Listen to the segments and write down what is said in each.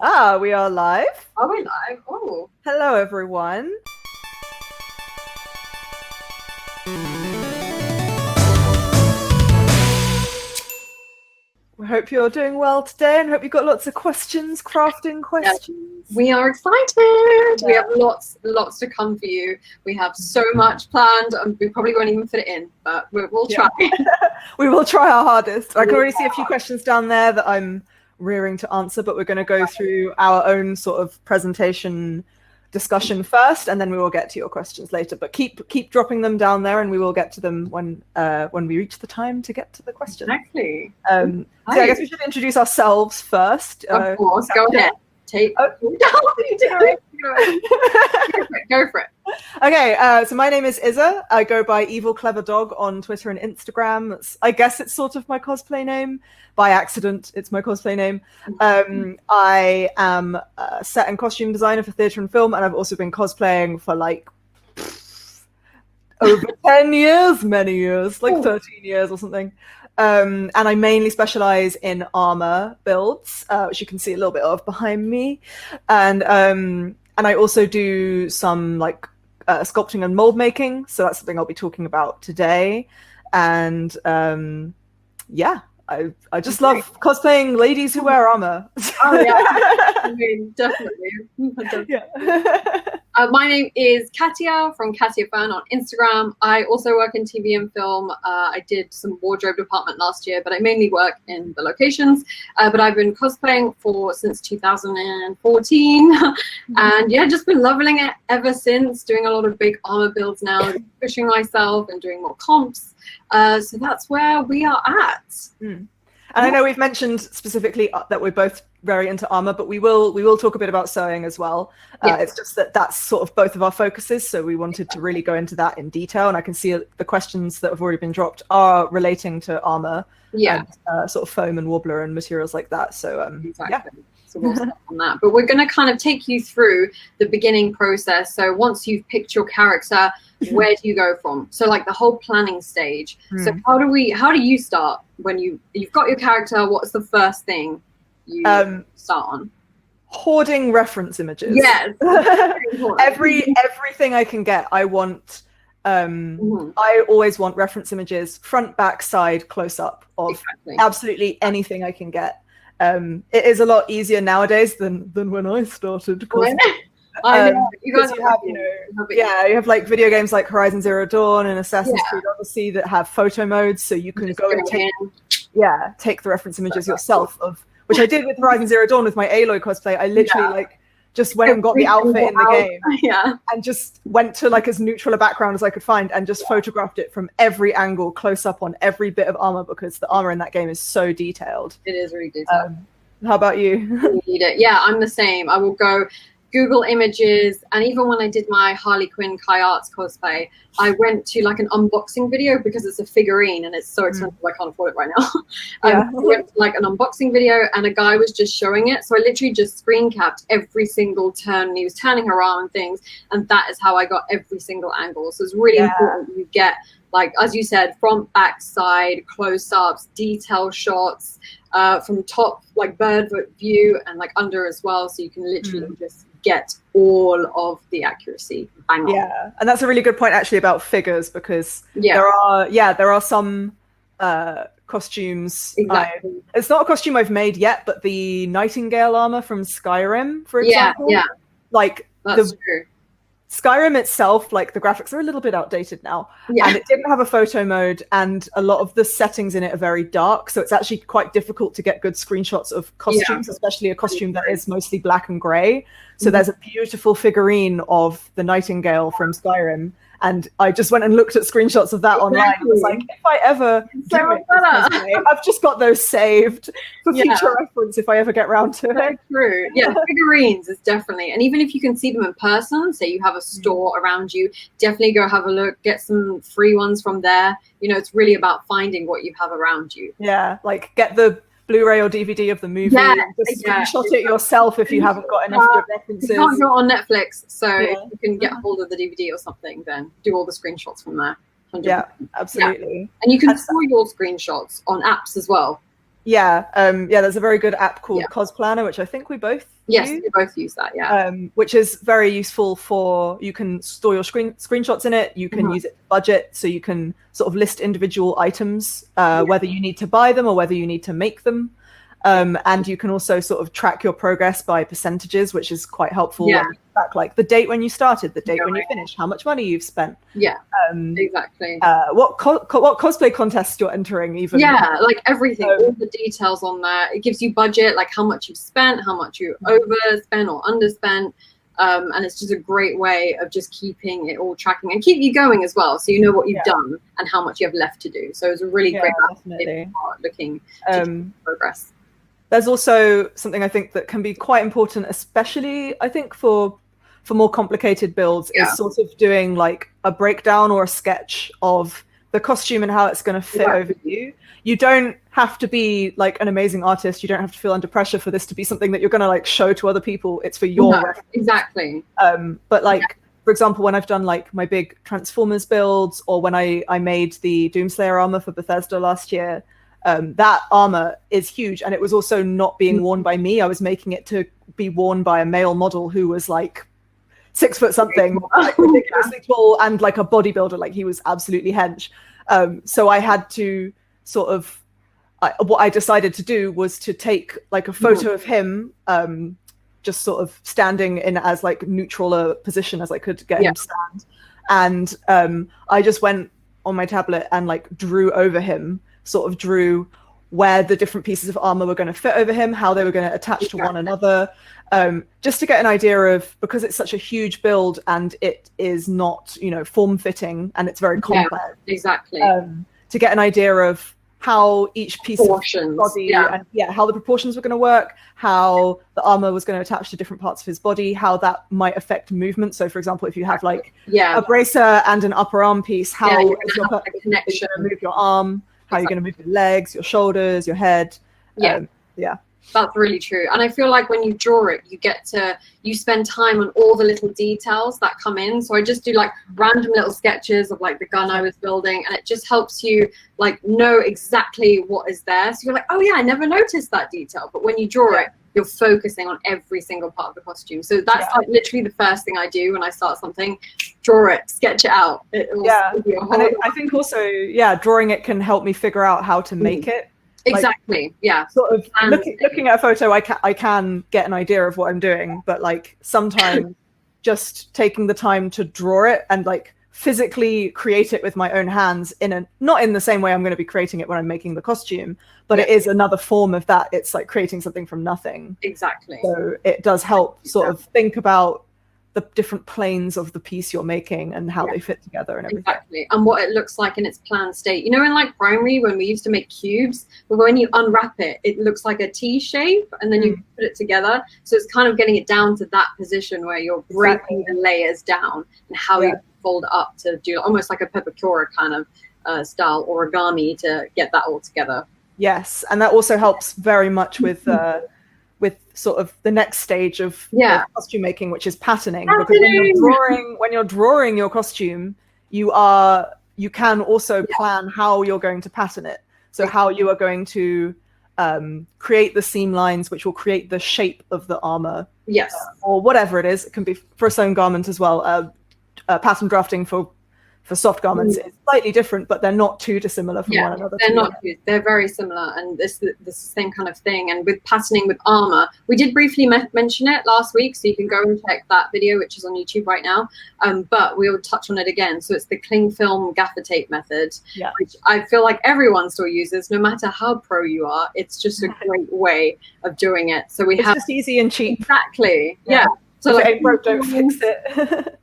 Ah, we are live. Are we live? Oh, Hello, everyone. We hope you're doing well today and hope you've got lots of questions, crafting questions. we are excited. We have lots to come for you. We have so much planned, and we probably won't even fit it in, but we'll try. We will try our hardest. I can already see a few questions down there that I'm rearing to answer, but we're going to go through our own sort of presentation discussion first, and then we will get to your questions later. But keep dropping them down there, and we will get to them when we reach the time to get to the questions. Exactly. So I guess we should introduce ourselves first. Of course, go ahead. Go for it. Okay, so my name is Izza. I go by Evil Clever Dog on Twitter and Instagram. I guess it's sort of my cosplay name. By accident, it's my cosplay name. I am a set and costume designer for theatre and film, and I've also been cosplaying for like over 10 years, many years, like 13 years or something. And I mainly specialize in armor builds, which you can see a little bit of behind me. And I also do some like sculpting and mold making. So that's something I'll be talking about today. And yeah, I just love cosplaying ladies who wear armor. Oh yeah, I mean, definitely. Yeah. My name is Katya from Katya Fernandes on Instagram. I also work in TV and film. I did some wardrobe department last year, but I mainly work in the locations. But I've been cosplaying since 2014. And yeah, just been leveling it ever since, doing a lot of big armor builds now, pushing myself and doing more comps. So that's where we are at. And I know we've mentioned specifically that we're both very into armor, but we will talk a bit about sewing as well. It's just that's sort of both of our focuses, so we wanted to really go into that in detail. And I can see the questions that have already been dropped are relating to armor, and, sort of foam and wobbler and materials like that. So exactly. Yeah. So we'll start on that. But we're going to kind of take you through the beginning process. So once you've picked your character, where do you go from? So like the whole planning stage. So how do you start when you've got your character? What's the first thing you start on? Hoarding reference images. Yes. Everything I can get, I want. I always want reference images, front, back, side, close up of absolutely anything I can get. It is a lot easier nowadays than when I started. I know. You guys have, you have like video games like Horizon Zero Dawn and Assassin's Creed Odyssey that have photo modes, so you can go and take the reference images yourself. Which I did with Horizon Zero Dawn with my Aloy cosplay. I literally just went and got the outfit in the game, and just went to like as neutral a background as I could find, and just photographed it from every angle, close up on every bit of armor, because the armor in that game is so detailed. It is really detailed. How about you? You need it. Yeah, I'm the same. I will go Google images, and even when I did my Harley Quinn Kai Arts cosplay, I went to like an unboxing video because it's a figurine and it's so expensive I can't afford it right now. I went to like an unboxing video and a guy was just showing it, so I literally just screen capped every single turn, and he was turning her arm and things, and that is how I got every single angle. So it's really important you get, like as you said, front, back, side, close-ups, detail shots, from top, like bird view, and like under as well, so you can literally just get all of the accuracy. And that's a really good point actually about figures, because there are some costumes. It's not a costume I've made yet, but the Nightingale armor from Skyrim, for example, like that's true. Skyrim itself, like the graphics are a little bit outdated now, and it didn't have a photo mode, and a lot of the settings in it are very dark, so it's actually quite difficult to get good screenshots of costumes, especially a costume that is mostly black and grey. So there's a beautiful figurine of the Nightingale from Skyrim, and I just went and looked at screenshots of that online. I was like, if I ever do it, I've just got those saved for future reference if I ever get around to it. True. Yeah, figurines is definitely, and even if you can see them in person, say you have a store around you, definitely go have a look, get some free ones from there. You know, it's really about finding what you have around you. Yeah, like get the Blu-ray or DVD of the movie, and just screenshot it yourself if you haven't got enough good references. You can't go on Netflix, so if you can get hold of the DVD or something, then do all the screenshots from there. 100%. Yeah, absolutely. And you can store your screenshots on apps as well. Yeah, there's a very good app called Cosplanner, which I think we both use. We both use that, yeah. Which is very useful for, you can store your screenshots in it, you can use it to budget, so you can sort of list individual items, whether you need to buy them or whether you need to make them. And you can also sort of track your progress by percentages, which is quite helpful. Track like the date when you started, the date when you finished, how much money you've spent. Exactly. What cosplay contests you're entering, even. Like everything, all the details on there. It gives you budget, like how much you've spent, how much you overspent or underspent. And it's just a great way of just keeping it all tracking and keep you going as well, so you know what you've done and how much you have left to do. So it's a really great looking to progress. There's also something I think that can be quite important, especially I think for more complicated builds, is sort of doing like a breakdown or a sketch of the costume and how it's going to fit over you. You don't have to be like an amazing artist. You don't have to feel under pressure for this to be something that you're going to like show to other people. It's for your reference. Exactly. But like, for example, when I've done like my big Transformers builds, or when I made the Doomslayer armor for Bethesda last year, that armor is huge, and it was also not being worn by me. I was making it to be worn by a male model who was like 6 foot something, like ridiculously tall, and like a bodybuilder. Like he was absolutely hench. So I had to sort of, what I decided to do was to take like a photo of him, just sort of standing in as like neutral a position as I could get him to stand. And I just went on my tablet and like drew over him, sort of drew where the different pieces of armor were going to fit over him, how they were going to attach to one another, just to get an idea of, because it's such a huge build and it is not, you know, form-fitting and it's very complex. Exactly. To get an idea of how each piece of body and how the proportions were going to work, how the armor was going to attach to different parts of his body, how that might affect movement. So for example, if you have like a bracer and an upper arm piece, how is your connection, move your arm, how you're going to move your legs, your shoulders, your head. That's really true. And I feel like when you draw it, you spend time on all the little details that come in. So I just do like random little sketches of like the gun I was building, and it just helps you like know exactly what is there. So you're like, oh yeah, I never noticed that detail. But when you draw it, you're focusing on every single part of the costume. So that's like literally the first thing I do when I start something: draw it, sketch it out. And I think also, drawing it can help me figure out how to make it. Exactly. Like, sort of looking at a photo, I can get an idea of what I'm doing, but like sometimes just taking the time to draw it and like physically create it with my own hands not in the same way I'm going to be creating it when I'm making the costume, but it is another form of that. It's like creating something from nothing. Exactly. So it does help sort of think about the different planes of the piece you're making and how they fit together and everything. Exactly. And what it looks like in its planned state. You know, in like primary, when we used to make cubes, but when you unwrap it, it looks like a T shape, and then you put it together. So it's kind of getting it down to that position where you're breaking the layers down and how you fold up to do almost like a pepakura kind of style origami to get that all together. Yes, and that also helps very much with sort of the next stage of costume making, which is patterning. Because when you're drawing your costume, you can also plan how you're going to pattern it. So how you are going to create the seam lines, which will create the shape of the armor. Yes. Or whatever it is. It can be for a sewn garment as well. Pattern drafting for soft garments is slightly different, but they're not too dissimilar from one another. They're very similar, and this is the same kind of thing. And with patterning with armor, we did briefly mention it last week, so you can go and check that video, which is on YouTube right now. But we'll touch on it again. So it's the cling film gaffer tape method, which I feel like everyone still uses, no matter how pro you are. It's just a great way of doing it. So it's just easy and cheap. Exactly. Yeah. So if it ain't broke, don't fix it.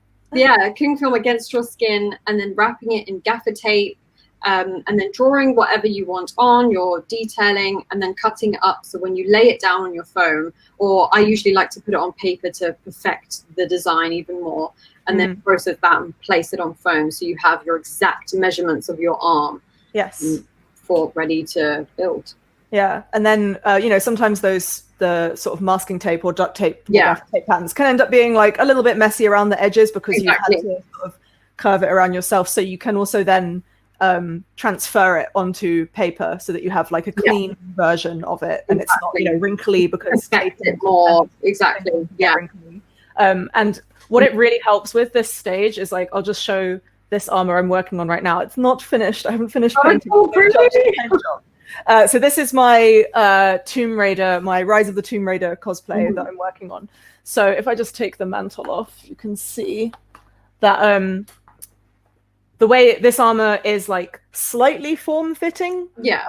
Cling film against your skin, and then wrapping it in gaffer tape, and then drawing whatever you want on, your detailing, and then cutting it up. So when you lay it down on your foam, or I usually like to put it on paper to perfect the design even more, and then process that and place it on foam, so you have your exact measurements of your arm. Yes. For ready to build. Yeah, and then sometimes the sort of masking tape or duct tape, tape patterns can end up being like a little bit messy around the edges because you've had to sort of curve it around yourself. So you can also then transfer it onto paper so that you have like a clean version of it, and it's not, you know, wrinkly because it more exactly. Yeah. Wrinkly. And what it really helps with this stage is, like, I'll just show this armor I'm working on right now. It's not finished. I haven't finished painting. So this is my Tomb Raider, my Rise of the Tomb Raider cosplay that I'm working on. So if I just take the mantle off, you can see that the way this armor is like slightly form-fitting. Yeah.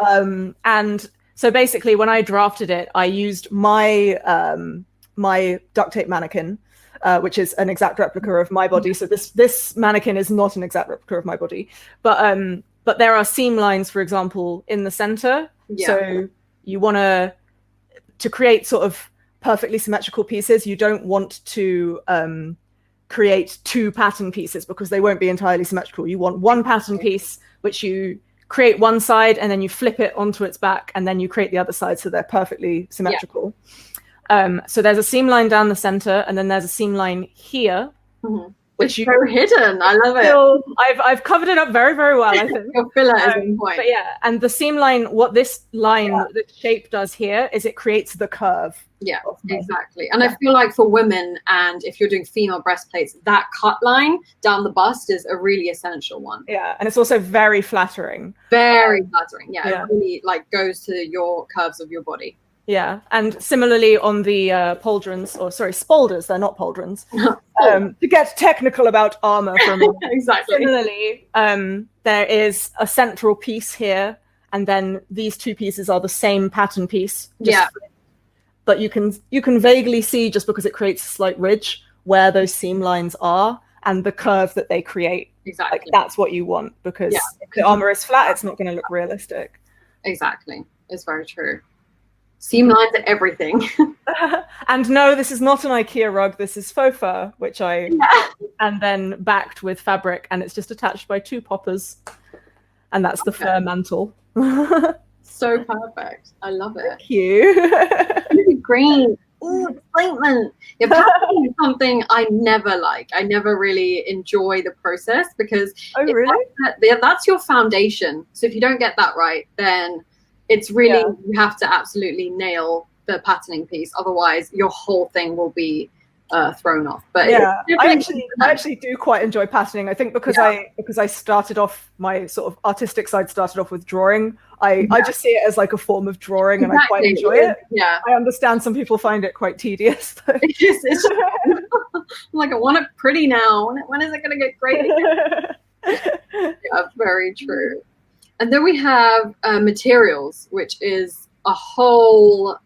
And so basically when I drafted it, I used my my duct tape mannequin, which is an exact replica of my body. So this mannequin is not an exact replica of my body, but there are seam lines, for example, in the center. Yeah. So you want to create sort of perfectly symmetrical pieces. You don't want to create two pattern pieces because they won't be entirely symmetrical. You want one pattern piece, which you create one side and then you flip it onto its back and then you create the other side so they're perfectly symmetrical. So there's a seam line down the center and then there's a seam line here. Which is so hidden. I love it. I've covered it up very, very well, I think. Your filler is on point. But yeah, and the seam line, what this line, the shape does here is it creates the curve. Yeah, exactly. And I feel like for women, and if you're doing female breastplates, that cut line down the bust is a really essential one. Yeah, and it's also very flattering. Very flattering. Yeah, it really like goes to your curves of your body. Yeah, and similarly on the pauldrons, or sorry, spolders, they're not pauldrons. To get technical about armor for a moment. Exactly. Similarly, there is a central piece here, and then these two pieces are the same pattern piece. But you can vaguely see, just because it creates a slight ridge, where those seam lines are and the curve that they create. Exactly. Like, that's what you want, because if the armor is flat, it's not going to look realistic. Exactly. It's very true. Seam lines are everything. And no, this is not an IKEA rug. This is faux fur, which I and then backed with fabric, and it's just attached by two poppers, and that's the fur mantle. So perfect. I love it. Thank you. Green. Ooh, excitement. Yeah, pattern is something I never like. I never really enjoy the process because that's your foundation. So if you don't get that right, then it's really, you have to absolutely nail the patterning piece. Otherwise, your whole thing will be thrown off. But yeah, I actually do quite enjoy patterning. I think because I started off, my sort of artistic side started off with drawing. I just see it as like a form of drawing, and I quite enjoy it. Yeah, I understand some people find it quite tedious. It's I'm like, I want it pretty now. When is it going to get great again? Yeah, very true. And then we have materials, which is a whole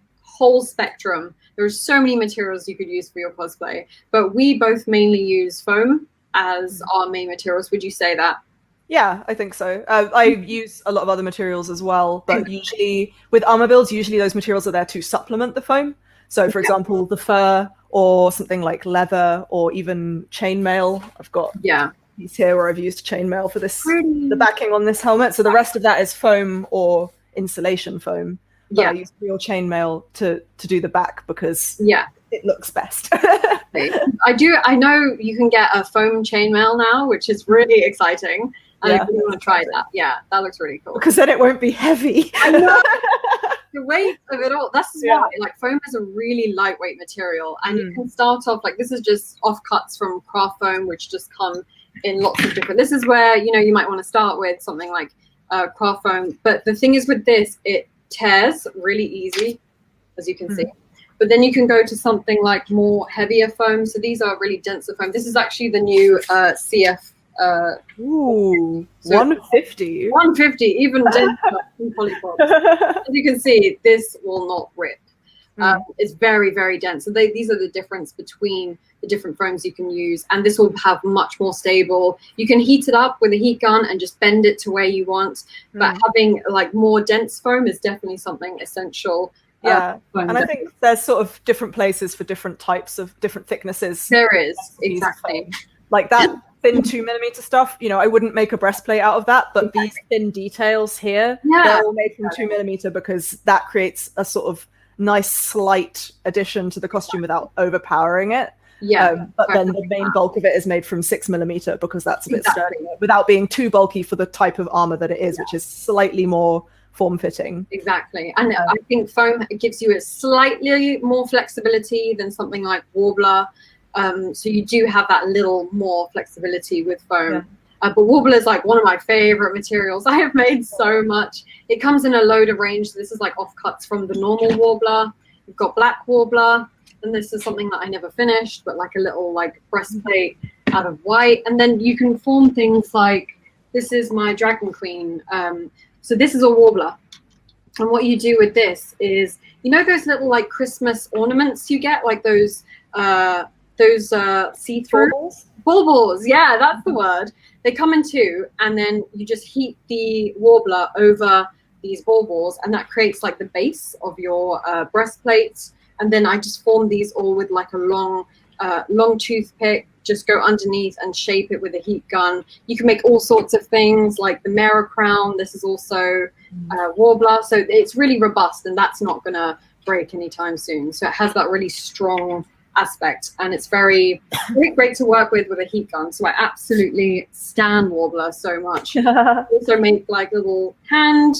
spectrum. There's so many materials you could use for your cosplay, but we both mainly use foam as our main materials. Would you say that? Yeah, I think so. I use a lot of other materials as well, but usually with armor builds, usually those materials are there to supplement the foam. So for example, the fur or something like leather or even chainmail. I've got piece here where I've used chainmail for this, the backing on this helmet. So the rest of that is foam or insulation foam. But I use real chainmail to do the back because it looks best. I know you can get a foam chainmail now, which is really exciting. And I really want to try that. Yeah, that looks really cool. Because then it won't be heavy. I know. The weight of it all. That's why like foam is a really lightweight material, and you can start off like this is just offcuts from craft foam, which just come in lots of different. This is where you might want to start with something like craft foam. But the thing is with this, it tears really easy, as you can see. But then you can go to something like more heavier foam. So these are really denser foam. This is actually the new CF. Ooh, so 150. 150, even denser than polypod. As you can see, this will not rip. It's very, very dense. So these are the difference between the different foams you can use, and this will have much more stable. You can heat it up with a heat gun and just bend it to where you want. But having like more dense foam is definitely something essential. And I think there's sort of different places for different types of different thicknesses. There is, exactly. Like that thin 2mm stuff, I wouldn't make a breastplate out of that, but these thin details here, they're all made from 2mm because that creates a sort of nice slight addition to the costume without overpowering it. But then the main bulk of it is made from 6mm because that's a bit sturdier, without being too bulky for the type of armor that it is, which is slightly more form-fitting. Exactly. And I think foam gives you a slightly more flexibility than something like Warbler. So you do have that little more flexibility with foam. But Warbler is like one of my favorite materials. I have made so much. It comes in a load of range. This is like offcuts from the normal Warbler. We've got Black Warbler. And this is something that I never finished, but like a little like breastplate out of white. And then you can form things like, this is my Dragon Queen. So this is a Warbler. And what you do with this is, you know those little like Christmas ornaments you get, like those see-through baubles. Yeah, that's the word. They come in two, and then you just heat the Warbler over these baubles, and that creates like the base of your breastplate. And then I just form these all with like a long toothpick, just go underneath and shape it with a heat gun. You can make all sorts of things like the Mara crown. This is also Warbler. So it's really robust, and that's not going to break anytime soon. So it has that really strong aspect, and it's very great to work with a heat gun. So I absolutely stan Warbler so much. Also make like little hand.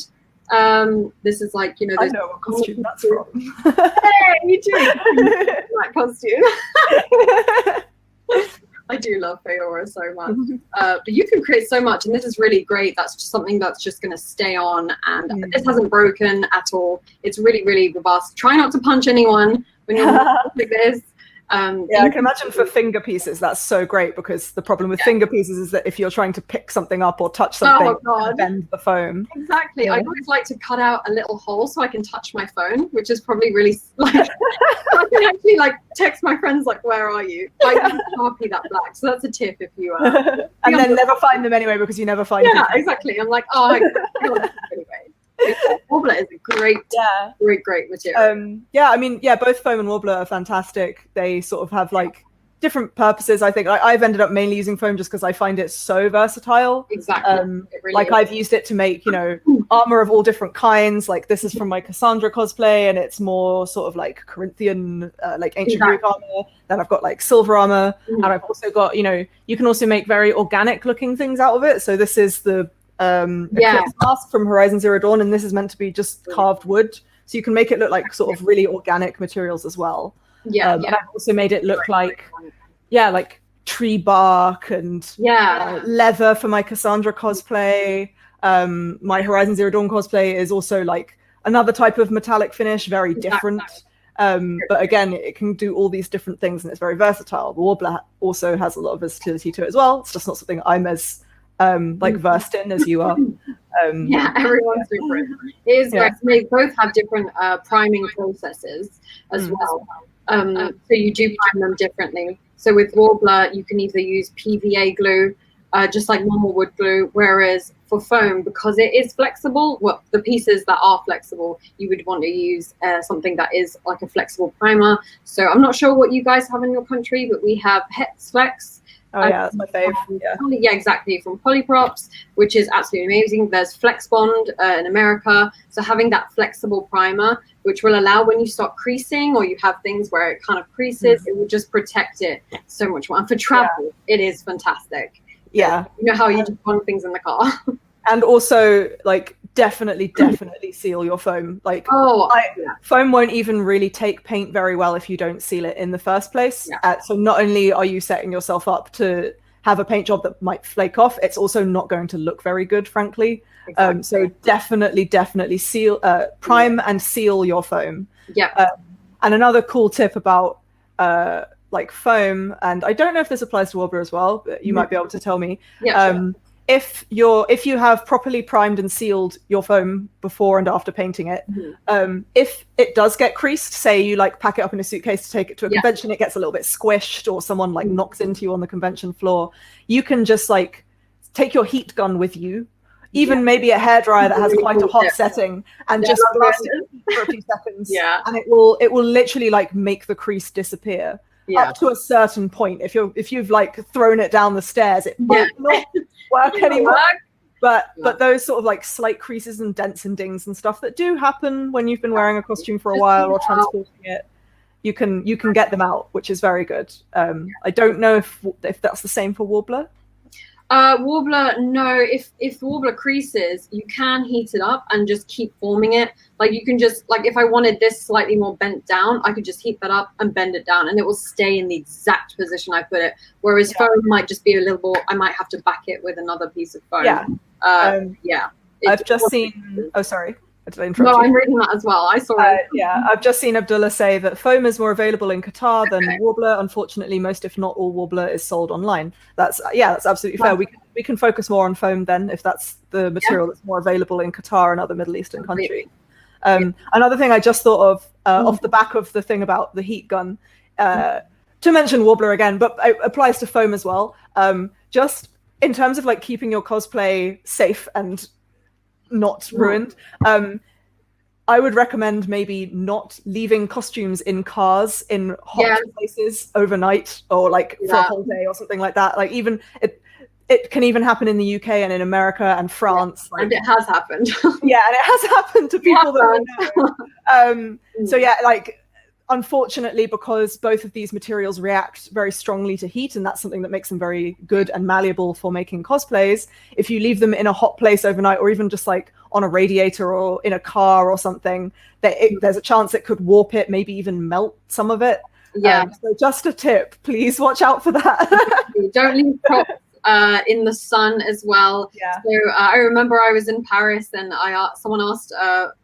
This is like, you know, I know what costume that's from. Hey, you do that costume. I do love Feora so much. But you can create so much, and this is really great. That's just something that's just going to stay on, and this hasn't broken at all. It's really, really robust. Try not to punch anyone when you're like this. I can imagine for finger pieces that's so great, because the problem with finger pieces is that if you're trying to pick something up or touch something, you bend the foam. Exactly. I always like to cut out a little hole so I can touch my phone, which is probably really like I can actually like text my friends like, where are you? I can copy that black. So that's a tip if you and then never find them anyway, because you never find them. Exactly. I'm like, oh, I anyway. Warbler is a great material. I mean, both foam and Warbler are fantastic. They sort of have like different purposes. I think I've ended up mainly using foam just because I find it so versatile. Exactly. Like I've used it to make, you know, armor of all different kinds. Like this is from my Cassandra cosplay, and it's more sort of like Corinthian, like ancient Greek armor. Then I've got like silver armor, and I've also got, you know, you can also make very organic looking things out of it. So this is the Eclipse mask from Horizon Zero Dawn, and this is meant to be just carved wood, so you can make it look like sort of really organic materials as well. And I've also made it look like like tree bark and leather for my Cassandra cosplay. My Horizon Zero Dawn cosplay is also like another type of metallic finish, very different. But again, it can do all these different things, and it's very versatile. The Warbler also has a lot of versatility to it as well. It's just not something I'm as like versed in as you are. Everyone's different. It is great. They both have different priming processes as well. So you do prime them differently. So with Warbler, you can either use PVA glue, just like normal wood glue, whereas for foam, because it is flexible, well, the pieces that are flexible, you would want to use something that is like a flexible primer. So I'm not sure what you guys have in your country, but we have Hex Flex. That's my fave. Exactly, from Polyprops, which is absolutely amazing. There's Flex Bond in America. So having that flexible primer, which will allow when you start creasing or you have things where it kind of creases, it will just protect it so much more. And for travel, it is fantastic. You know how you just run things in the car. And also, like, definitely seal your foam. Like, foam won't even really take paint very well if you don't seal it in the first place. So not only are you setting yourself up to have a paint job that might flake off, it's also not going to look very good, frankly. So definitely seal, prime and seal your foam. And another cool tip about like foam, and I don't know if this applies to Warbler as well, but you might be able to tell me. If you have properly primed and sealed your foam before and after painting it, if it does get creased, say you like pack it up in a suitcase to take it to a convention, it gets a little bit squished, or someone like knocks into you on the convention floor, you can just like take your heat gun with you, even maybe a hairdryer that has quite a hot setting, and just blast it for a few seconds, and it will literally like make the crease disappear. Up to a certain point. If you've like thrown it down the stairs, it might not work anymore. But those sort of like slight creases and dents and dings and stuff that do happen when you've been wearing a costume for a while or transporting it, you can get them out, which is very good. I don't know if that's the same for Warbler. Warbler, no. If the Warbler creases, you can heat it up and just keep forming it. Like you can just, like if I wanted this slightly more bent down, I could just heat that up and bend it down and it will stay in the exact position I put it. Whereas foam might just be a little more, I might have to back it with another piece of foam. Yeah. I've just seen, oh, sorry. Did I interrupt you? No, I'm reading that as well. I saw it. Yeah, I've just seen Abdullah say that foam is more available in Qatar than Warbler. Unfortunately, most, if not all, Warbler is sold online. That's absolutely fair. We can focus more on foam then, if that's the material that's more available in Qatar and other Middle Eastern countries. Another thing I just thought of off the back of the thing about the heat gun, to mention Warbler again, but it applies to foam as well. Just in terms of like keeping your cosplay safe and not ruined, I would recommend maybe not leaving costumes in cars in hot places overnight, or like for a whole day or something like that. Like even it can even happen in the UK and in America and France. And it has happened. And it has happened to people that I know. So yeah, like unfortunately, because both of these materials react very strongly to heat, and that's something that makes them very good and malleable for making cosplays, if you leave them in a hot place overnight, or even just like on a radiator or in a car or something, there's a chance it could warp it, maybe even melt some of it. So just a tip, please watch out for that. Don't leave props in the sun as well. So I remember I was in Paris and someone asked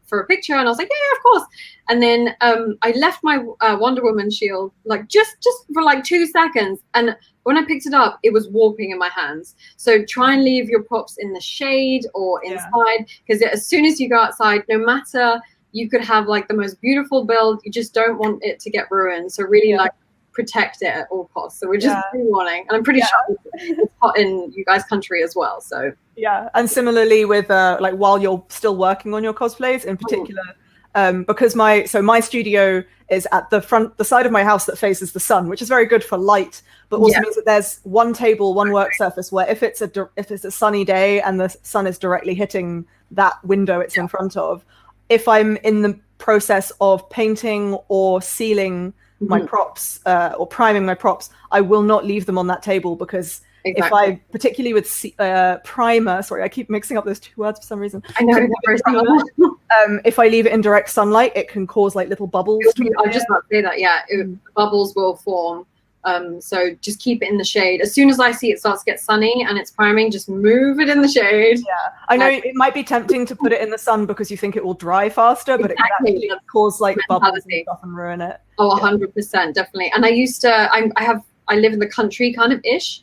for a picture, and I was like, yeah, of course. And then I left my Wonder Woman shield like just for like 2 seconds, and when I picked it up, it was warping in my hands. So try and leave your props in the shade or inside, because as soon as you go outside, no matter, you could have like the most beautiful build, you just don't want it to get ruined. So really like protect it at all costs. So we're just pre-warning, and I'm pretty sure it's hot in you guys' country as well. So and similarly with like while you're still working on your cosplays in particular, because my studio is at the side of my house that faces the sun, which is very good for light, but also means that there's one table, one work surface where if it's a sunny day and the sun is directly hitting that window it's in front of, if I'm in the process of painting or sealing my props or priming my props, I will not leave them on that table, because if I, particularly with primer, sorry, I keep mixing up those two words for some reason. I know. If I leave it in direct sunlight, it can cause like little bubbles. I was just about to say that, bubbles will form. So just keep it in the shade. As soon as I see it starts to get sunny and it's priming, just move it in the shade. I know it might be tempting to put it in the sun because you think it will dry faster, but it can actually cause like bubbles and stuff and ruin it. 100%, definitely. And I live in the country kind of ish.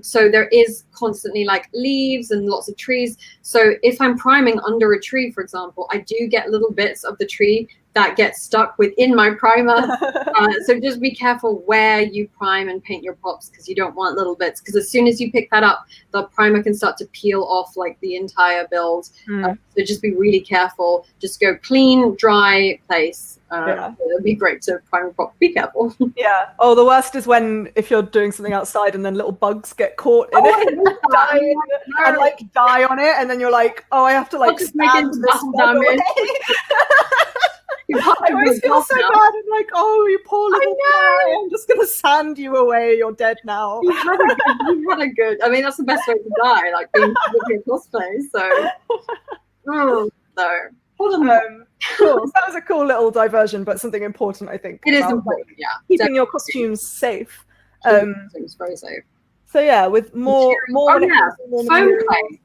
So there is constantly like leaves and lots of trees. So if I'm priming under a tree, for example, I do get little bits of the tree that get stuck within my primer. So just be careful where you prime and paint your props, because you don't want little bits, because as soon as you pick that up, the primer can start to peel off like the entire build. So just be really careful. Just go clean, dry place. It'd be great to prime a prop. Be careful. Oh, the worst is if you're doing something outside and then little bugs get caught in it and like die on it, and then you're like, oh, I have to like stand this damage. I always feel so bad. I'm like, oh, you poor little guy. I'm just gonna sand you away. You're dead now. You've had a good. I mean, that's the best way to die, like being with your cosplay. So, Cool. So that was a cool little diversion, but something important, I think. It is important, keeping your costumes safe. It's very safe. So yeah, with more foam clay.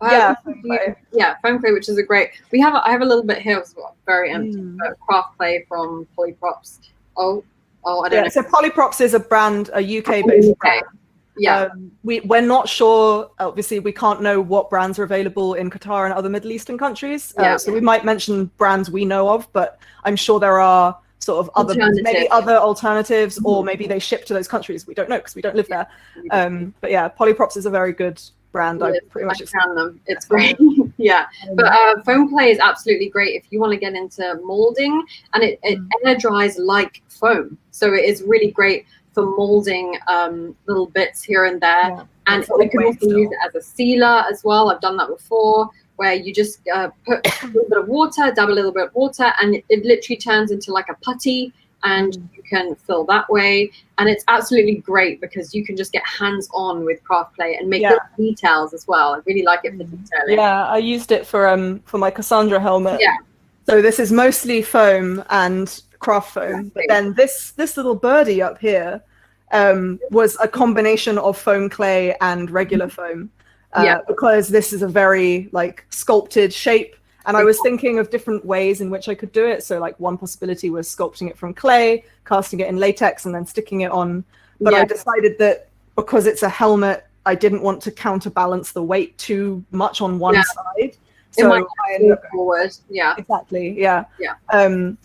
Foam clay, which is a great. I have a little bit here as well, very empty. Craft clay from Polyprops. I don't know. So Polyprops is a brand, a UK-based brand. We're not sure. Obviously, we can't know what brands are available in Qatar and other Middle Eastern countries. So we might mention brands we know of, but I'm sure there are sort of other alternatives, or maybe they ship to those countries. We don't know because we don't live there. But yeah, Polyprops is a very good brand. I pretty much found them. It's great. But foam clay is absolutely great if you want to get into molding, and it air dries like foam, so it is really great for molding little bits here and there. And you can also use it as a sealer as well. I've done that before, where you just put a little bit of water, dab a little bit of water, and it literally turns into like a putty, and you can fill that way. And it's absolutely great because you can just get hands-on with craft clay and make little details as well. I really like it for detailing. Yeah, I used it for my Cassandra helmet. Yeah. So this is mostly foam and craft foam, but then this little birdie up here was a combination of foam clay and regular foam, because this is a very like sculpted shape. And I was thinking of different ways in which I could do it. So like one possibility was sculpting it from clay, casting it in latex, and then sticking it on. But I decided that because it's a helmet, I didn't want to counterbalance the weight too much on one side. So I ended up forward. Yeah. Exactly. Yeah. Yeah.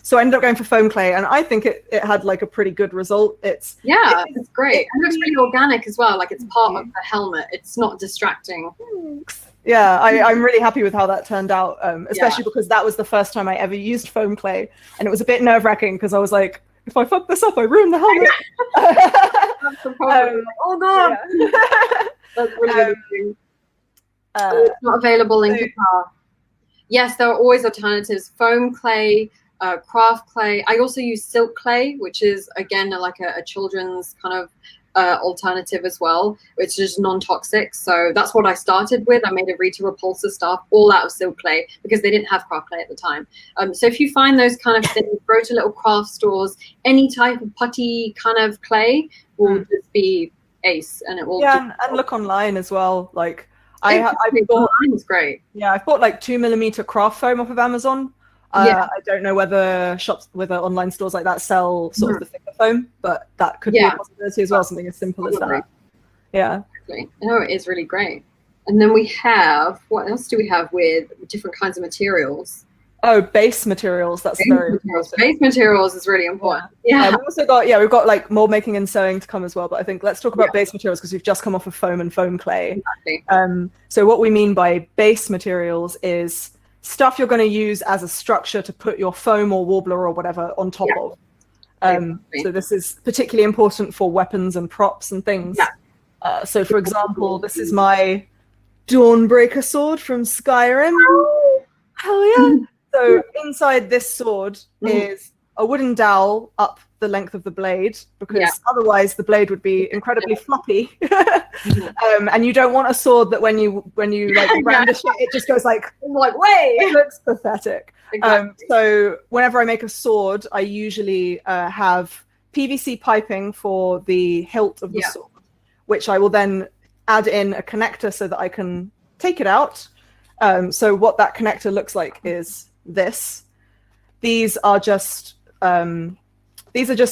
So I ended up going for foam clay, and I think it had like a pretty good result. It's great. It looks really organic as well. Like it's part of the helmet. It's not distracting. Yeah, I'm really happy with how that turned out, especially because that was the first time I ever used foam clay, and it was a bit nerve-wracking because I was like, if I fuck this up, I ruin the helmet. That's the problem. Oh god. That's really good. It's not available in Qatar. Yes, there are always alternatives. Foam clay, craft clay. I also use silk clay, which is again like a children's kind of alternative as well, which is non-toxic. So that's what I started with. I made a Rita Repulsa stuff all out of silk clay because they didn't have craft clay at the time. So if you find those kind of things, go to little craft stores. Any type of putty kind of clay will just be ace, and it will. Yeah, and look online as well. Like I bought, online is great. Yeah, I've bought like 2mm craft foam off of Amazon. I don't know whether online stores like that sell sort of the thicker foam, but that could be a possibility as well, something as simple as that. Yeah. No, it is really great. And then we have, what else do we have with different kinds of materials? Oh, base materials. That's very important. Base materials is really important. Yeah. We've also got, we've got like mold making and sewing to come as well. But I think let's talk about base materials because we've just come off of foam and foam clay. Exactly. So what we mean by base materials is stuff you're going to use as a structure to put your foam or warbler or whatever on top of. So this is particularly important for weapons and props and things. So for example, this is my Dawnbreaker sword from Skyrim. Hell yeah. So inside this sword is a wooden dowel up the length of the blade, because otherwise the blade would be incredibly floppy. And you don't want a sword that when you like brandish it, it just goes like way. It looks pathetic. Exactly. So whenever I make a sword, I usually have PVC piping for the hilt of the sword, which I will then add in a connector so that I can take it out. So what that connector looks like is this. These are just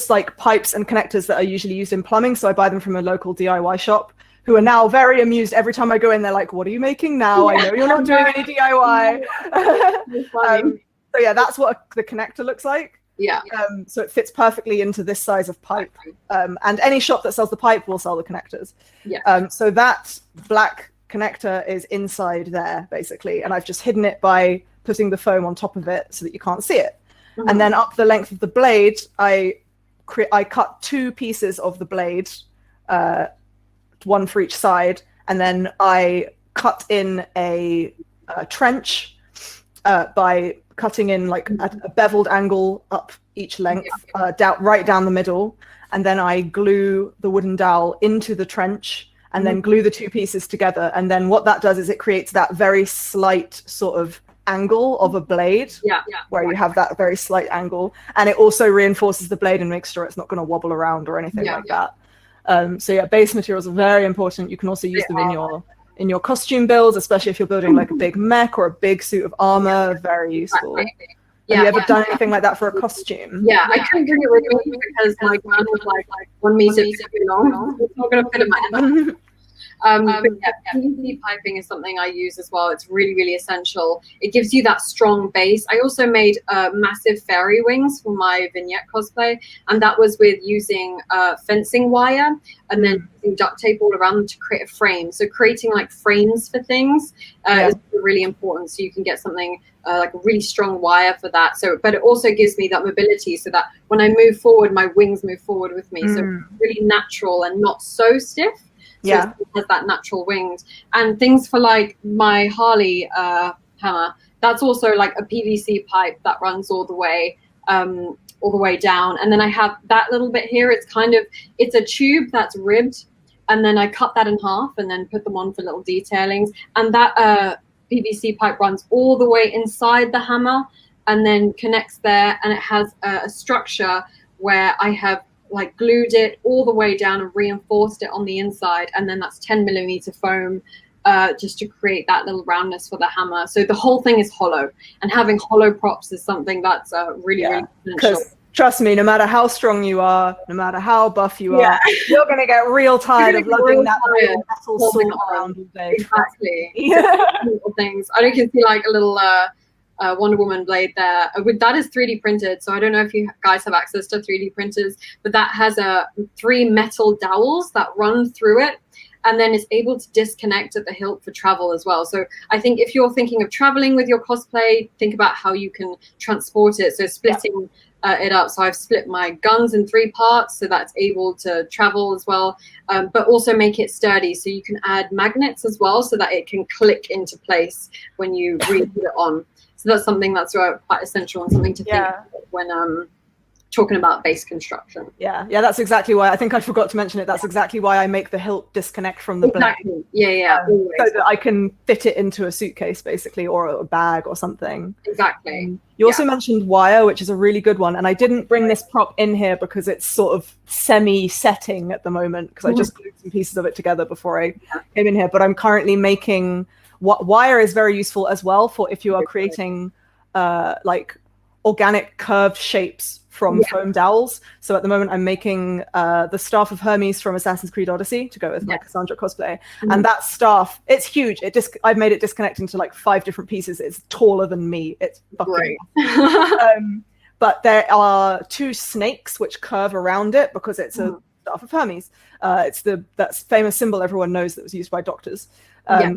like pipes and connectors that are usually used in plumbing. So I buy them from a local DIY shop, who are now very amused every time I go in. They're like, "What are you making now? I know you're not doing any DIY." So yeah, that's what the connector looks like. Yeah. So it fits perfectly into this size of pipe. And any shop that sells the pipe will sell the connectors. Yeah. So that black connector is inside there basically, and I've just hidden it by putting the foam on top of it so that you can't see it. And then up the length of the blade, I cut 2 pieces of the blade, one for each side, and then I cut in a trench by cutting in like a beveled angle up each length, right down the middle, and then I glue the wooden dowel into the trench and then glue the 2 pieces together. And then what that does is it creates that very slight sort of angle of a blade, where you have that very slight angle, and it also reinforces the blade and makes sure it's not going to wobble around or anything like that. So yeah, base materials are very important. You can also use them in your costume builds, especially if you're building like a big mech or a big suit of armor. Very useful. Have you ever done anything like that for a costume? Yeah, I couldn't bring it with me because my gun was like 1 meter too long. It's not going to fit in my hand. But yeah, PVC piping is something I use as well. It's really, really essential. It gives you that strong base. I also made massive fairy wings for my vignette cosplay, and that was with using fencing wire and then using duct tape all around them to create a frame. So creating like frames for things is really important. So you can get something like a really strong wire for that. So, but it also gives me that mobility so that when I move forward, my wings move forward with me. So really natural and not so stiff. So it has that natural wings. And things for like my Harley hammer, that's also like a PVC pipe that runs all the way all the way down. And then I have that little bit here. It's a tube that's ribbed. And then I cut that in half and then put them on for little detailings. And that PVC pipe runs all the way inside the hammer and then connects there. And it has a structure where I have like glued it all the way down and reinforced it on the inside. And then that's 10 millimeter foam just to create that little roundness for the hammer. So the whole thing is hollow. And having hollow props is something that's really, really essential. Trust me, no matter how strong you are, no matter how buff you are, you're going to get real tired of lugging that real metal sword around all day. Exactly. Little things. I can see like a little Wonder Woman blade there. That is 3D printed, so I don't know if you guys have access to 3D printers, but that has 3 metal dowels that run through it, and then it's able to disconnect at the hilt for travel as well. So I think if you're thinking of traveling with your cosplay, think about how you can transport it. So splitting it up. So I've split my guns in 3 parts so that's able to travel as well, but also make it sturdy. So you can add magnets as well so that it can click into place when you re-put it on. So that's something that's quite essential and something to think about when talking about base construction. Yeah, that's exactly why. I think I forgot to mention it. That's exactly why I make the hilt disconnect from the blade. So that I can fit it into a suitcase, basically, or a bag or something. Exactly. You also mentioned wire, which is a really good one. And I didn't bring this prop in here because it's sort of semi-setting at the moment, because I just glued some pieces of it together before I came in here. But I'm currently making... Wire is very useful as well for if you are creating like organic curved shapes from foam dowels. So at the moment I'm making the staff of Hermes from Assassin's Creed Odyssey to go with my Cassandra cosplay. And that staff, it's huge. I've made it disconnect into like 5 different pieces. It's taller than me. It's fucking but there are 2 snakes which curve around it because it's a staff of Hermes. It's that famous symbol everyone knows that was used by doctors.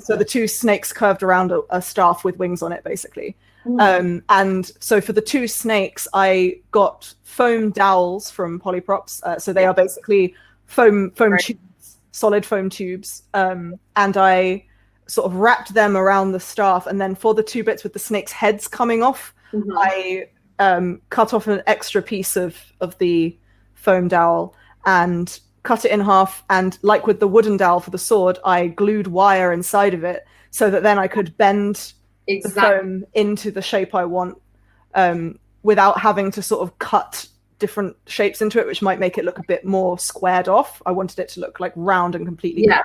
So the 2 snakes curved around a staff with wings on it, basically. And so for the 2 snakes, I got foam dowels from Polyprops. So they are basically foam tubes, solid foam tubes. And I sort of wrapped them around the staff. And then for the 2 bits with the snakes' heads coming off, I cut off an extra piece of the foam dowel and cut it in half, and like with the wooden dowel for the sword, I glued wire inside of it so that then I could bend the foam into the shape I want without having to sort of cut different shapes into it, which might make it look a bit more squared off. I wanted it to look like round and completely round.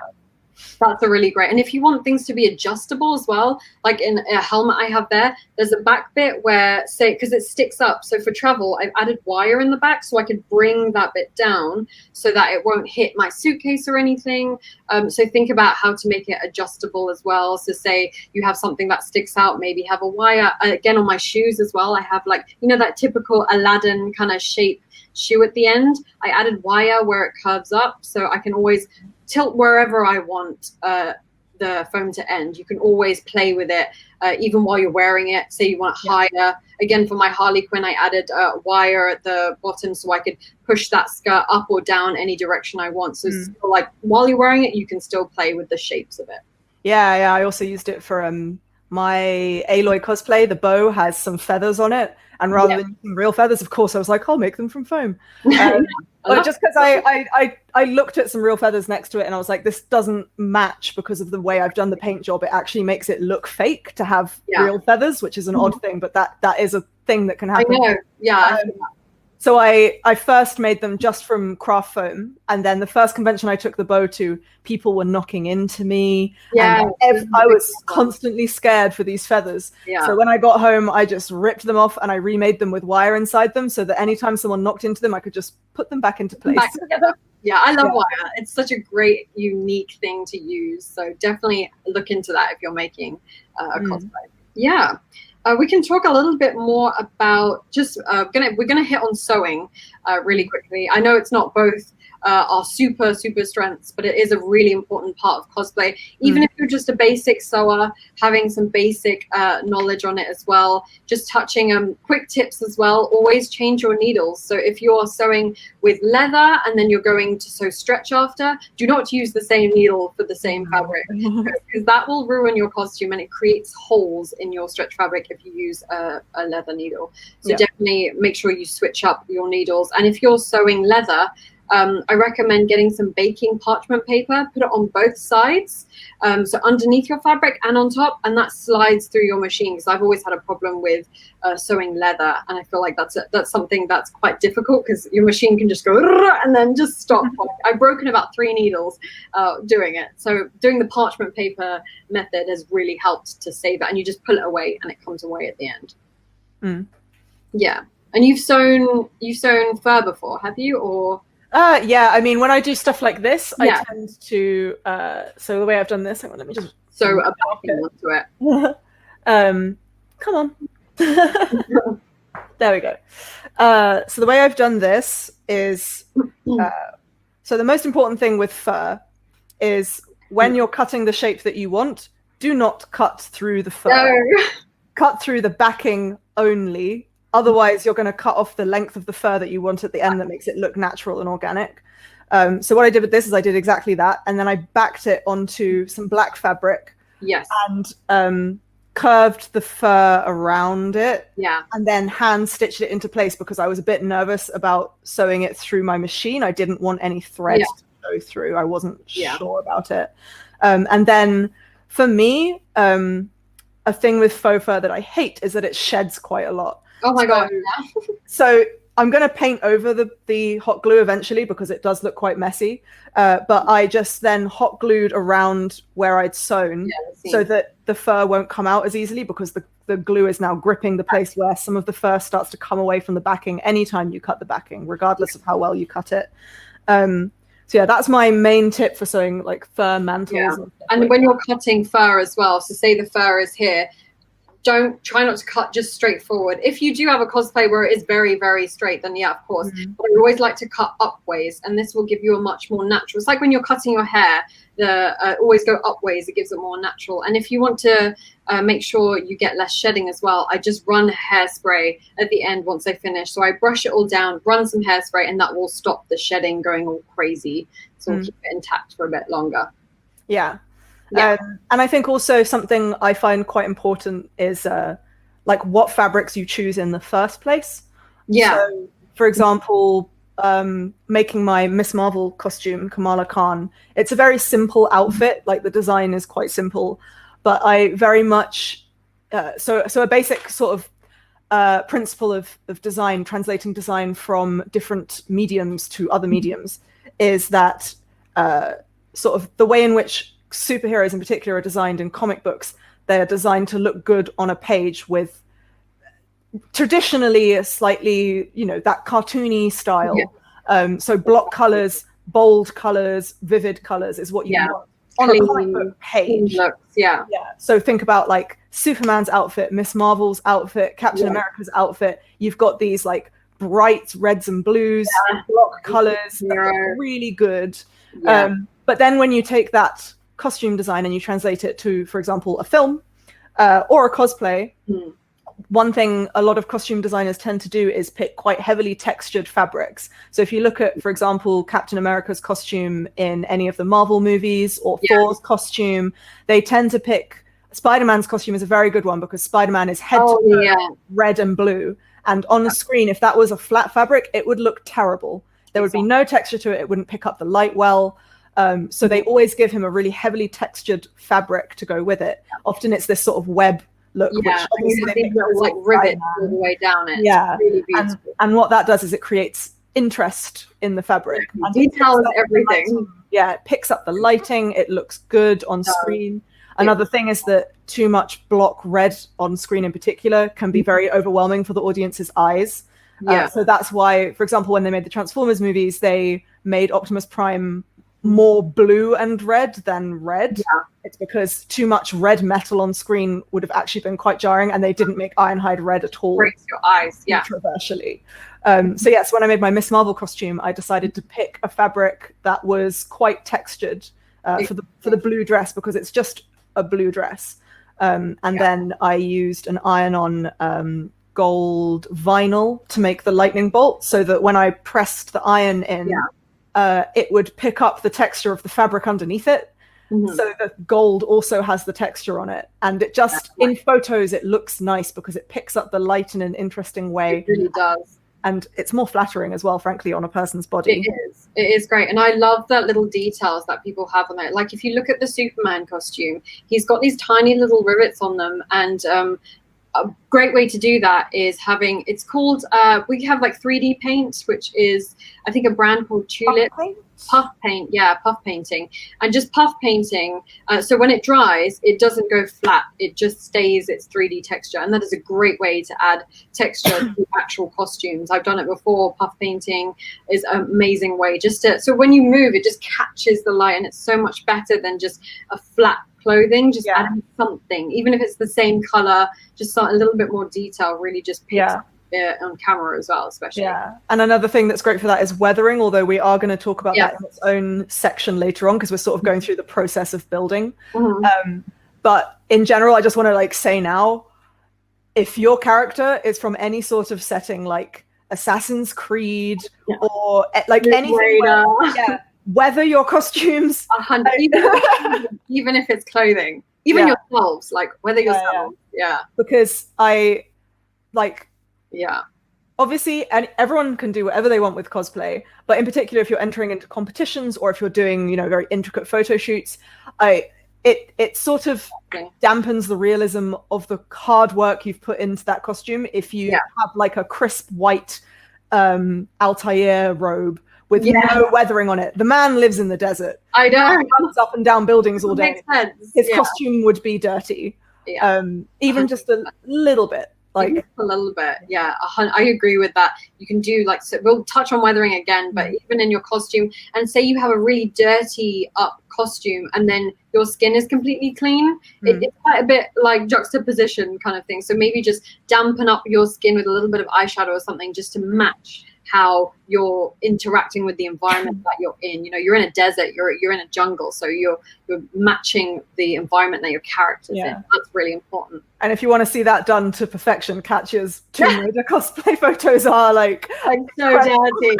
That's a really great. And if you want things to be adjustable as well, like in a helmet I have there's a back bit where, say, because it sticks up. So for travel, I've added wire in the back so I could bring that bit down so that it won't hit my suitcase or anything. So think about how to make it adjustable as well. So say you have something that sticks out, maybe have a wire. Again, on my shoes as well, I have like, that typical Aladdin kind of shape shoe at the end. I added wire where it curves up so I can always tilt wherever I want the foam to end. You can always play with it even while you're wearing it. Say you want higher. Again, for my Harley Quinn, I added wire at the bottom so I could push that skirt up or down any direction I want. So still, like while you're wearing it, you can still play with the shapes of it. Yeah, I also used it for my Aloy cosplay. The bow has some feathers on it, and rather than using real feathers, of course, I was like, I'll make them from foam. But just because I looked at some real feathers next to it and I was like, this doesn't match because of the way I've done the paint job. It actually makes it look fake to have real feathers, which is an odd thing, but that is a thing that can happen. I know, yeah. So I first made them just from craft foam, and then the first convention I took the bow to, people were knocking into me. Yeah, and I was constantly scared for these feathers. Yeah. So when I got home, I just ripped them off and I remade them with wire inside them so that anytime someone knocked into them, I could just put them back into place. Yeah, I love wire. It's such a great, unique thing to use. So definitely look into that if you're making a cosplay. Yeah. We can talk a little bit more about just we're gonna hit on sewing really quickly. I know it's not both are super strengths, but it is a really important part of cosplay. Even if you're just a basic sewer, having some basic knowledge on it as well, just touching quick tips as well. Always change your needles. So if you're sewing with leather and then you're going to sew stretch after, do not use the same needle for the same fabric, because that will ruin your costume, and it creates holes in your stretch fabric if you use a leather needle. So definitely make sure you switch up your needles. And if you're sewing leather, I recommend getting some baking parchment paper, put it on both sides, so underneath your fabric and on top, and that slides through your machine, because I've always had a problem with sewing leather, and I feel like that's something that's quite difficult, because your machine can just go and then just stop. I've broken about 3 needles doing it. So doing the parchment paper method has really helped to save it, and you just pull it away and it comes away at the end. Yeah. And you've sewn fur before, have you? Or yeah, I mean, when I do stuff like this, I tend to so the way I've done this, hang on, let me just sew a backing onto it. Come on. There we go. So the way I've done this is so the most important thing with fur is when you're cutting the shape that you want, do not cut through the fur. No. Cut through the backing only. Otherwise, you're going to cut off the length of the fur that you want at the end that makes it look natural and organic. So what I did with this is I did exactly that. And then I backed it onto some black fabric. Yes. And curved the fur around it. Yeah. And then hand stitched it into place, because I was a bit nervous about sewing it through my machine. I didn't want any thread to go through. I wasn't sure about it. And then for me, a thing with faux fur that I hate is that it sheds quite a lot. Oh my God. So I'm going to paint over the hot glue eventually, because it does look quite messy. But I just then hot glued around where I'd sewn so that the fur won't come out as easily, because the glue is now gripping the place where some of the fur starts to come away from the backing anytime you cut the backing, regardless of how well you cut it. So yeah, that's my main tip for sewing like fur mantles. Yeah. And when you're cutting fur as well, so say the fur is here, try not to cut just straight forward. If you do have a cosplay where it is very straight, then yeah, of course. But I always like to cut upways, and this will give you a much more natural. It's like when you're cutting your hair, always go upways. It gives it more natural. And if you want to make sure you get less shedding as well, I just run hairspray at the end once I finish. So I brush it all down, run some hairspray, and that will stop the shedding going all crazy. So we'll keep it intact for a bit longer. Yeah. And I think also something I find quite important is like what fabrics you choose in the first place. Yeah. So, for example, making my Miss Marvel costume, Kamala Khan, it's a very simple outfit. Like the design is quite simple, but I very much so a basic sort of principle of design, translating design from different mediums to other mediums, is that sort of the way in which superheroes in particular are designed in comic books. They're designed to look good on a page with traditionally a slightly, that cartoony style. So block colors, bold colors, vivid colors is what you want on a comic book page. Yeah. So think about like Superman's outfit, Miss Marvel's outfit, Captain America's outfit. You've got these like bright reds and blues, block colors that are really good. But then when you take that costume design and you translate it to, for example, a film or a cosplay, one thing a lot of costume designers tend to do is pick quite heavily textured fabrics. So if you look at, for example, Captain America's costume in any of the Marvel movies, or Thor's costume, they tend to pick Spider-Man's costume is a very good one, because Spider-Man is head to toe red and blue. And on the screen, if that was a flat fabric, it would look terrible. There would be no texture to it. It wouldn't pick up the light well. So they always give him a really heavily textured fabric to go with it. Often it's this sort of web look, which obviously they make like rivets all the way down it. Yeah, it's really beautiful. And what that does is it creates interest in the fabric. And details everything. It picks up the lighting. It looks good on screen. Another thing is that too much block red on screen in particular can be very overwhelming for the audience's eyes. So that's why, for example, when they made the Transformers movies, they made Optimus Prime more blue and red than red. Yeah. It's because too much red metal on screen would have actually been quite jarring, and they didn't make Ironhide red at all. Breaks your eyes, yeah. Controversially. So yes, when I made my Miss Marvel costume, I decided to pick a fabric that was quite textured for the blue dress, because it's just a blue dress. And then I used an iron-on gold vinyl to make the lightning bolt, so that when I pressed the iron in, it would pick up the texture of the fabric underneath it. So the gold also has the texture on it, and it just in photos it looks nice because it picks up the light in an interesting way. It really does. And it's more flattering as well, frankly, on a person's body. It is great. And I love the little details that people have on it. Like if you look at the Superman costume, he's got these tiny little rivets on them. And a great way to do that is having, it's called, we have like 3D paint, which is, I think, a brand called Tulip. Puff paint, puff painting. And just puff painting, so when it dries, it doesn't go flat, it just stays its 3D texture, and that is a great way to add texture to actual costumes. I've done it before. Puff painting is an amazing way, just to, so when you move, it just catches the light, and it's so much better than just a flat clothing. Just adding something, even if it's the same color, just a little bit more detail really just picks up on camera as well, especially. And another thing that's great for that is weathering, although we are going to talk about that in its own section later on, because we're sort of going through the process of building. But in general, I just want to like say now, if your character is from any sort of setting like Assassin's Creed or like anything weather your costumes 100, even if it's clothing, even yourselves, like weather yourselves. Because I like obviously, and everyone can do whatever they want with cosplay, but in particular if you're entering into competitions or if you're doing, you know, very intricate photo shoots, it sort of dampens the realism of the hard work you've put into that costume if you have like a crisp white Altair robe with no weathering on it. The man lives in the desert. I know. He runs up and down buildings all day. Makes sense. His costume would be dirty. Even just a little bit. Like a little bit, I agree with that. You can do like, so we'll touch on weathering again, but even in your costume, and say you have a really dirty up costume and then your skin is completely clean, it's quite a bit like juxtaposition kind of thing. So maybe just dampen up your skin with a little bit of eyeshadow or something just to match how you're interacting with the environment that you're in. You know, you're in a desert, you're in a jungle, so you're matching the environment that your character's in. That's really important. And if you want to see that done to perfection, Katya's Tomb Raider cosplay photos are like so dirty.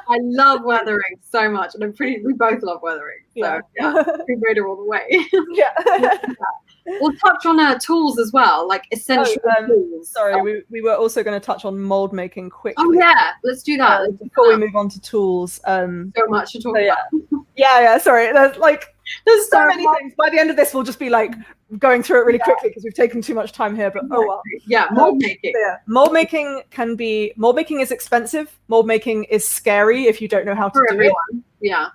I love weathering so much, and we both love weathering. So Tomb Raider all the way. We'll touch on tools as well, like essential tools. Sorry, we were also going to touch on mold making quickly. Oh yeah, let's do that. Before we move on to tools. So much to talk about. Sorry. There's so many things. By the end of this, we'll just be like going through it really quickly because we've taken too much time here. But oh well. Mold making. Mold making is expensive. Mold making is scary if you don't know how to do it.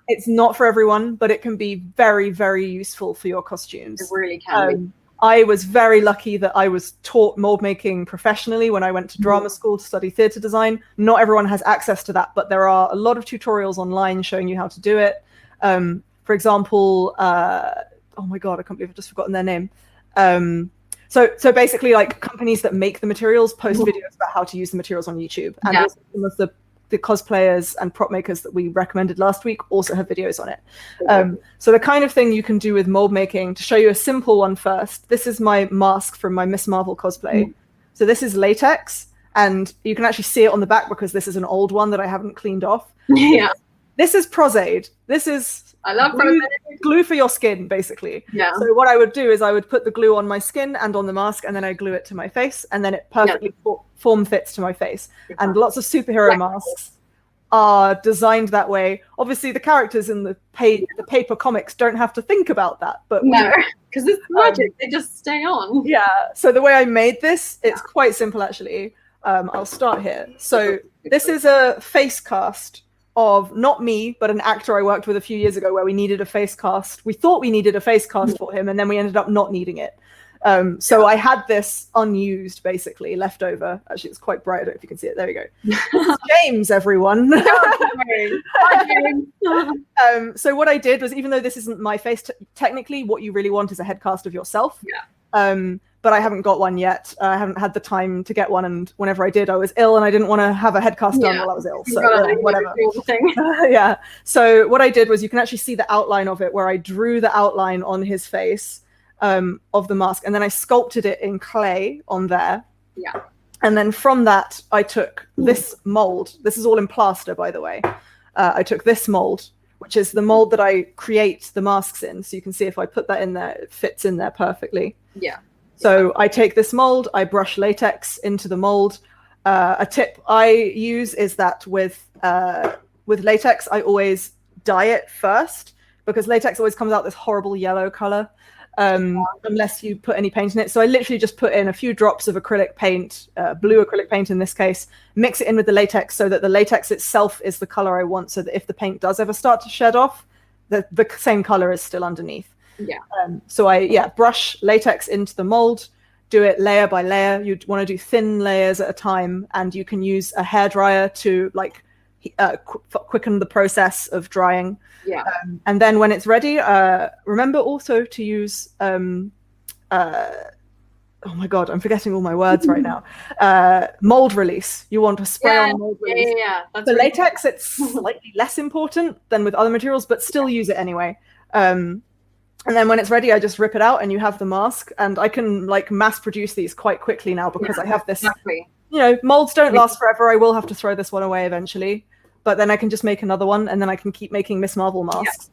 It's not for everyone, but it can be very, very useful for your costumes. It really can be. I was very lucky that I was taught mold making professionally when I went to drama school to study theatre design. Not everyone has access to that, but there are a lot of tutorials online showing you how to do it. For example, oh my god, I can't believe I've just forgotten their name. So basically, like companies that make the materials post videos about how to use the materials on YouTube, and also some of the cosplayers and prop makers that we recommended last week also have videos on it. So the kind of thing you can do with mold making, to show you a simple one first, this is my mask from my Miss Marvel cosplay. So this is latex, and you can actually see it on the back because this is an old one that I haven't cleaned off. This is Prozaid. This is I love glue for your skin, basically. So what I would do is I would put the glue on my skin and on the mask, and then I glue it to my face, and then it perfectly form fits to my face. And lots of superhero masks are designed that way. Obviously, the characters in the paper comics don't have to think about that, but because it's magic, they just stay on. So the way I made this, it's quite simple actually. I'll start here. So this is a face cast of not me, but an actor I worked with a few years ago where we needed a face cast. We thought we needed a face cast for him, and then we ended up not needing it. So I had this unused, basically, left over. Actually, it's quite bright. I don't know if you can see it. There we go. This is James, everyone. Hi, James. So what I did was, even though this isn't my face, technically what you really want is a head cast of yourself. Yeah. But I haven't got one yet. I haven't had the time to get one, and whenever I did, I was ill, and I didn't want to have a head cast done while I was ill. So whatever. Yeah. So what I did was, you can actually see the outline of it, where I drew the outline on his face of the mask, and then I sculpted it in clay on there. Yeah. And then from that, I took this mold. This is all in plaster, by the way. I took this mold, which is the mold that I create the masks in. So you can see if I put that in there, it fits in there perfectly. Yeah. So I take this mold, I brush latex into the mold. A tip I use is that with latex, I always dye it first, because latex always comes out this horrible yellow color unless you put any paint in it. So I literally just put in a few drops of acrylic paint, blue acrylic paint in this case, mix it in with the latex so that the latex itself is the color I want, so that if the paint does ever start to shed off, the same color is still underneath. Yeah. So I brush latex into the mold, do it layer by layer. You'd want to do thin layers at a time, and you can use a hairdryer to like quicken the process of drying. Yeah. And then when it's ready, remember also to use oh my god, I'm forgetting all my words right now. Mold release. You want to spray on mold release. Yeah. That's the latex, it's slightly less important than with other materials, but still use it anyway. And then when it's ready, I just rip it out, and you have the mask. And I can like mass produce these quite quickly now, because I have this. Exactly. You know, molds don't last forever. I will have to throw this one away eventually, but then I can just make another one, and then I can keep making Miss Marvel masks.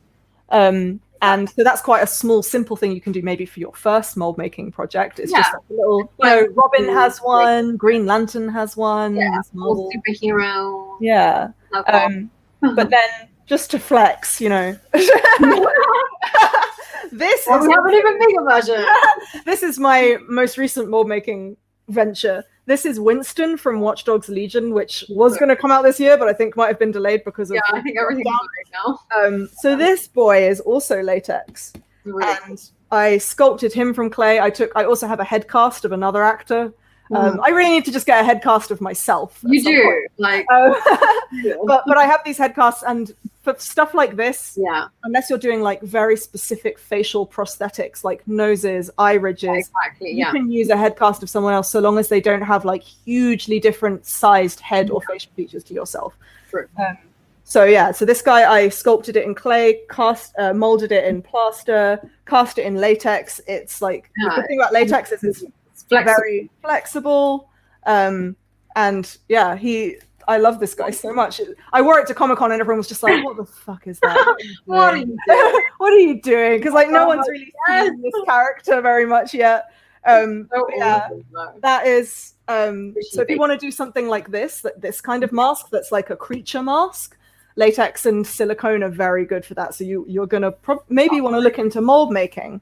And so that's quite a small, simple thing you can do maybe for your first mold making project. It's just like a little, you know, Robin has one, Green Lantern has one. Yeah, or superhero. Yeah. But then just to flex, you know. This is an even bigger version. This is my most recent mold making venture. This is Winston from Watch Dogs Legion, which was going to come out this year, but I think might have been delayed because of I think everything's delayed now. So this boy is also latex, and I sculpted him from clay. I also have a head cast of another actor. I really need to just get a head cast of myself. You do, like, but I have these head casts, and for stuff like this, unless you're doing like very specific facial prosthetics, like noses, eye ridges, you can use a head cast of someone else, so long as they don't have like hugely different sized head or facial features to yourself. True. So this guy, I sculpted it in clay, molded it in plaster, cast it in latex. It's like the good thing about latex is it's very flexible. And I love this guy so much. I wore it to Comic-Con, and everyone was just like, what the fuck is that? What are you doing? What are you doing? Because like no one's really seen this character very much yet. That is so if you want to do something like this kind of mask that's like a creature mask, latex and silicone are very good for that. So you're gonna maybe want to look into mold making.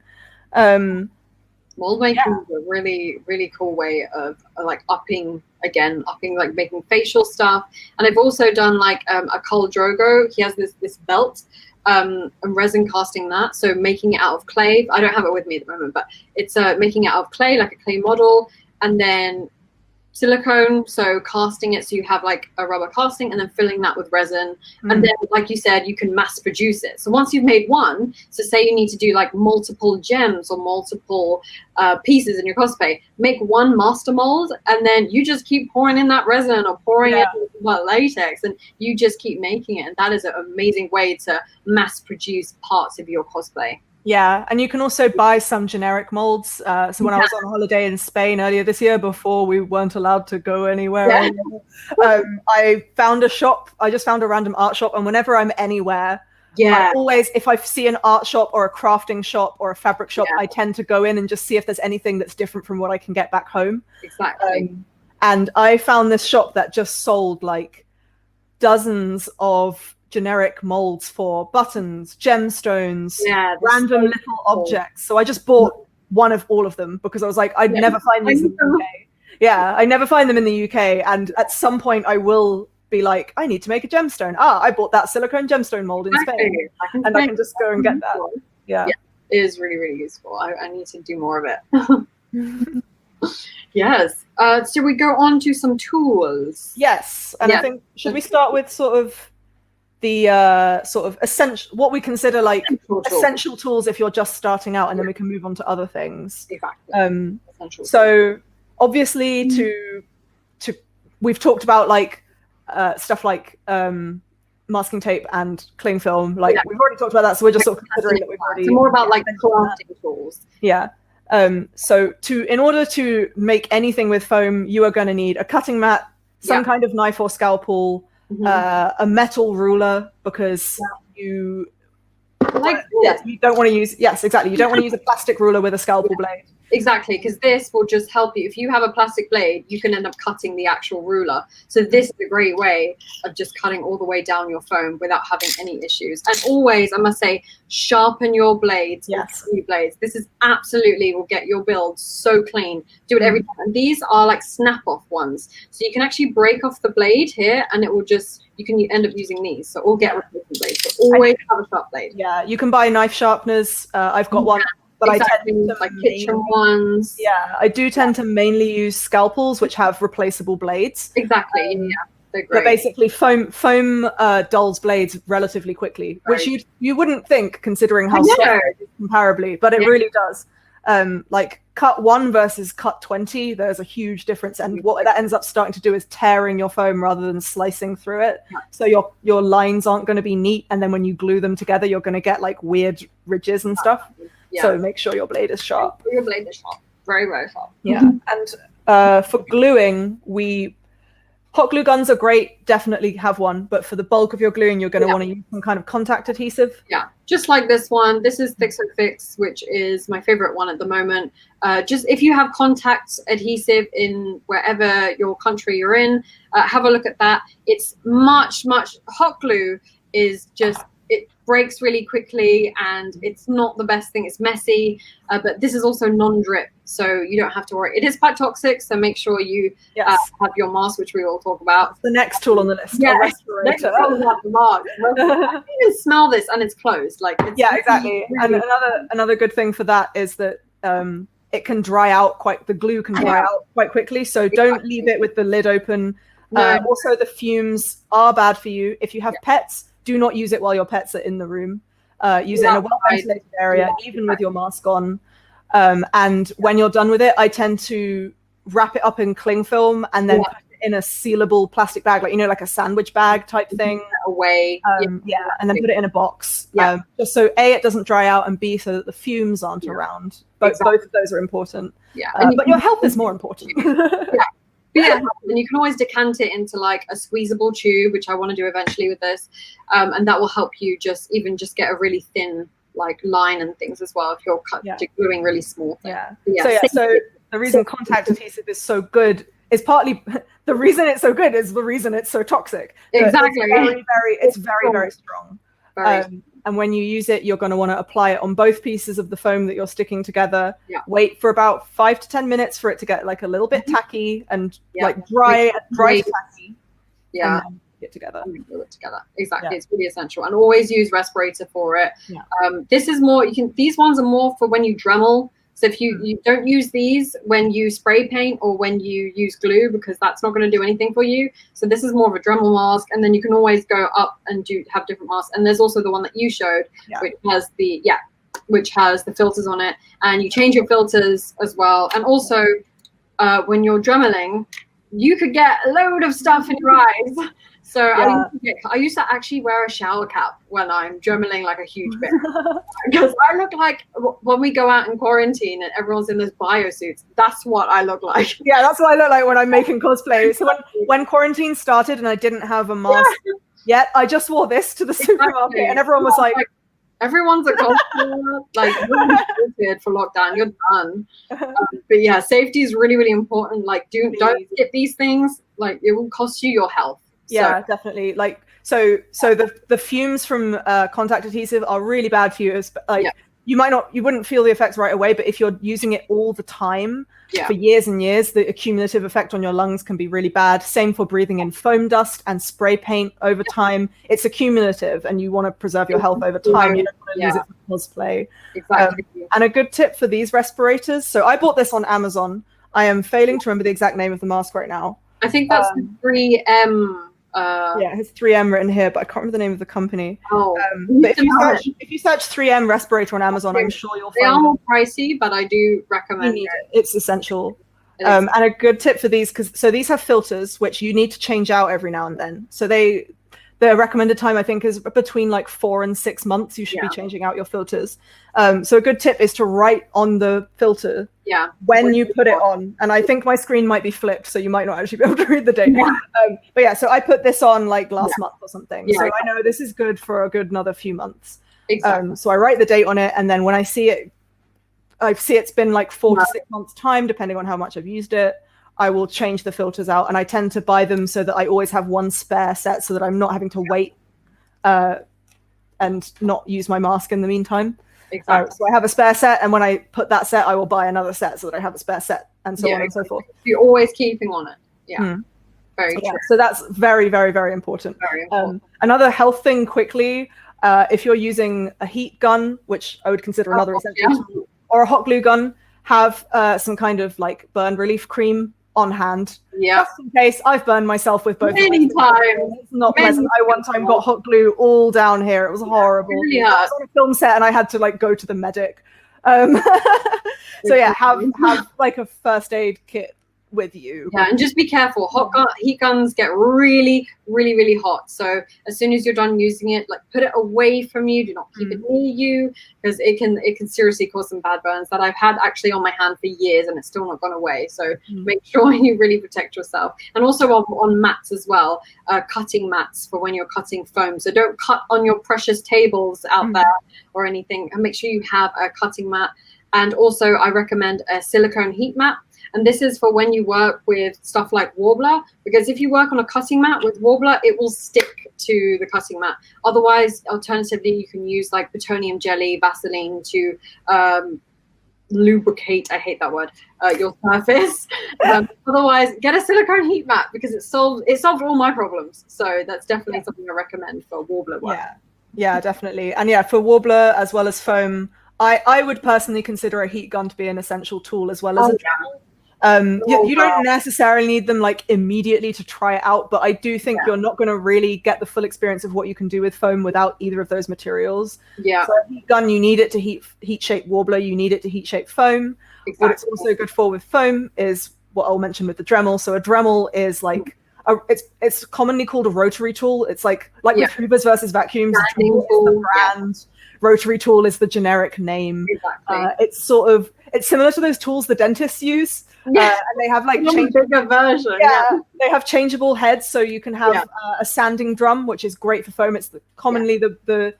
Mold making is a really, really cool way of like upping, like making facial stuff. And I've also done like a Khal Drogo. He has this belt, and resin casting that. So making it out of clay. I don't have it with me at the moment, but it's making it out of clay, like a clay model, and then silicone, so casting it so you have like a rubber casting, and then filling that with resin, and then like you said, you can mass produce it. So once you've made one, so say you need to do like multiple gems or multiple pieces in your cosplay, make one master mold, and then you just keep pouring in that resin or pouring in latex, and you just keep making it. And that is an amazing way to mass produce parts of your cosplay. Yeah, and you can also buy some generic molds. So when I was on holiday in Spain earlier this year, before we weren't allowed to go anywhere, I found a shop. I just found a random art shop, and whenever I'm anywhere, I always, if I see an art shop or a crafting shop or a fabric shop, I tend to go in and just see if there's anything that's different from what I can get back home. Exactly. And I found this shop that just sold like dozens of generic molds for buttons, gemstones, random little objects. So I just bought one of all of them because I was like, I'd never find these in the UK. Yeah, I never find them in the UK. And at some point I will be like, I need to make a gemstone. I bought that silicone gemstone mold in Spain. And I can just go and get that. Yeah. It is really, really useful. I need to do more of it. Yes. So we go on to some tools. Yes, and I think should we start with sort of the sort of essential, what we consider like essential tools if you're just starting out, and then we can move on to other things. Exactly. So obviously, to we've talked about like stuff like masking tape and cling film. Like we've already talked about that, so we're just sort of considering that we've already. So more about like crafting tools. Yeah. So in order to make anything with foam, you are going to need a cutting mat, some kind of knife or scalpel, a metal ruler, because you don't want to use you don't want to use a plastic ruler with a scalpel blade. Exactly, because this will just help you. If you have a plastic blade, you can end up cutting the actual ruler. So this is a great way of just cutting all the way down your foam without having any issues. And always, I must say, sharpen your blades. Yes. Blades. This is absolutely will get your build so clean. Do it every time. And these are like snap-off ones. So you can actually break off the blade here, and it will just, you can end up using these. So all get replacement blades. So always have a sharp blade. Yeah, you can buy knife sharpeners. I've got one. But exactly. I tend to like kitchen ones. Yeah, I do tend to mainly use scalpels, which have replaceable blades. Exactly. They're great. But basically, foam dulls blades relatively quickly, which you wouldn't think, considering how soft it is comparably, but it really does. Like cut 1 versus cut 20, there's a huge difference, and what that ends up starting to do is tearing your foam rather than slicing through it. So your lines aren't going to be neat, and then when you glue them together, you're going to get like weird ridges and stuff. So make sure your blade is sharp. Your blade is sharp. Very, very sharp. Yeah. And for gluing, hot glue guns are great. Definitely have one. But for the bulk of your gluing, you're going to want to use some kind of contact adhesive. Yeah. Just like this one. This is Fix and Fix, which is my favorite one at the moment. Just if you have contact adhesive in wherever your country you're in, have a look at that. It's much hot glue is just, it breaks really quickly, and it's not the best thing. It's messy, but this is also non-drip, so you don't have to worry. It is quite toxic, so make sure you have your mask, which we will talk about. The next tool on the list. Next tool is the mask. You can smell this, and it's closed. Like exactly. Really, and another good thing for that is that it can dry out the glue can dry out quite quickly. So don't leave it with the lid open. Also, the fumes are bad for you. If you have pets, do not use it while your pets are in the room. Use it in a well-ventilated area, even with your mask on. And when you're done with it, I tend to wrap it up in cling film and then put it in a sealable plastic bag, like a sandwich bag type thing. Away. And then put it in a box. Just so A, it doesn't dry out, and B, so that the fumes aren't around. Both of those are important. But your health is more important. And you can always decant it into like a squeezable tube, which I want to do eventually with this, and that will help you just get a really thin like line and things as well if you're gluing really small things. So the reason contact adhesive is so good is partly the reason it's so good is the reason it's so toxic. Exactly. It's very strong. And when you use it, you're going to want to apply it on both pieces of the foam that you're sticking together. Wait for about 5 to 10 minutes for it to get like a little bit tacky and like dry to tacky. And then get together. Glue it together. Exactly. It's really essential. And always use respirator for it. This is more, these ones are more for when you Dremel. So if you don't use these when you spray paint or when you use glue, because that's not going to do anything for you. So this is more of a Dremel mask, and then you can always go up and have different masks. And there's also the one that you showed, which has the filters on it, and you change your filters as well. And also when you're Dremeling, you could get a load of stuff in your eyes. So I used to actually wear a shower cap when I'm Dremeling like a huge bit, because I look like when we go out in quarantine and everyone's in those biosuits. That's what I look like. Yeah, that's what I look like when I'm making cosplay. So when quarantine started and I didn't have a mask yet, I just wore this to the supermarket, and everyone was like, everyone's a cosplayer. Like, you're for lockdown, you're done. But safety is really, really important. Like, don't skip these things. Like, it will cost you your health. Definitely. Like, so the fumes from contact adhesive are really bad for you. you wouldn't feel the effects right away, but if you're using it all the time for years and years, the accumulative effect on your lungs can be really bad. Same for breathing in foam dust and spray paint over time. It's accumulative, and you want to preserve your health over time. You don't want to use it for cosplay. Exactly. And a good tip for these respirators. So I bought this on Amazon. I am failing to remember the exact name of the mask right now. I think that's 3M. Yeah, it has 3M written here, but I can't remember the name of the company. Oh, but if you search 3M respirator on Amazon, I'm sure you'll find they are more pricey, but I do recommend it. It's essential. And a good tip for these, so these have filters, which you need to change out every now and then. So the recommended time, I think, is between like 4 and 6 months. You should be changing out your filters. So a good tip is to write on the filter when you put it on. And I think my screen might be flipped, so you might not actually be able to read the date. But yeah, so I put this on like last month or something. So I know this is good for a good another few months. Exactly. So I write the date on it, and then when I see it, it's been like 4 to 6 months time, depending on how much I've used it. I will change the filters out, and I tend to buy them so that I always have one spare set, so that I'm not having to wait and not use my mask in the meantime. Exactly. So I have a spare set, and when I put that set, I will buy another set so that I have a spare set, and so on and so forth. You're always keeping on it. Very true. So that's very, very, very important. Very important. Another health thing quickly, if you're using a heat gun, which I would consider another essential tool, or a hot glue gun, have some kind of like burn relief cream on hand. Just in case. I've burned myself with both. Many times. It's not pleasant. I one time got hot glue all down here. It was horrible. Really I was on a film set and I had to like go to the medic. So yeah, have like a first aid kit with you. Yeah, and just be careful. Heat guns get really, really, really hot. So as soon as you're done using it, like put it away from you. Do not keep it near you, because it can seriously cause some bad burns that I've had actually on my hand for years, and it's still not gone away. So make sure you really protect yourself. And also on mats as well, cutting mats for when you're cutting foam. So don't cut on your precious tables out there or anything. And make sure you have a cutting mat. And also I recommend a silicone heat mat. And this is for when you work with stuff like Warbler, because if you work on a cutting mat with Warbler, it will stick to the cutting mat. Otherwise, alternatively, you can use like petroleum jelly, Vaseline to lubricate, I hate that word, your surface. Otherwise, get a silicone heat mat, because it solved all my problems. So that's definitely something I recommend for Warbler work. Yeah, definitely. And yeah, for Warbler as well as foam, I would personally consider a heat gun to be an essential tool as well as a Dremel. You don't necessarily need them like immediately to try it out, but I do think you're not going to really get the full experience of what you can do with foam without either of those materials. So a heat gun, you need it to heat shape Warbler, you need it to heat shape foam. What it's also good for with foam is what I'll mention with the Dremel. So a Dremel is like it's commonly called a rotary tool. It's like with Hoovers versus vacuums, Dremel is the brand. Rotary tool is the generic name. It's similar to those tools the dentists use. And they have like bigger version. They have changeable heads, so you can have a sanding drum, which is great for foam. It's commonly the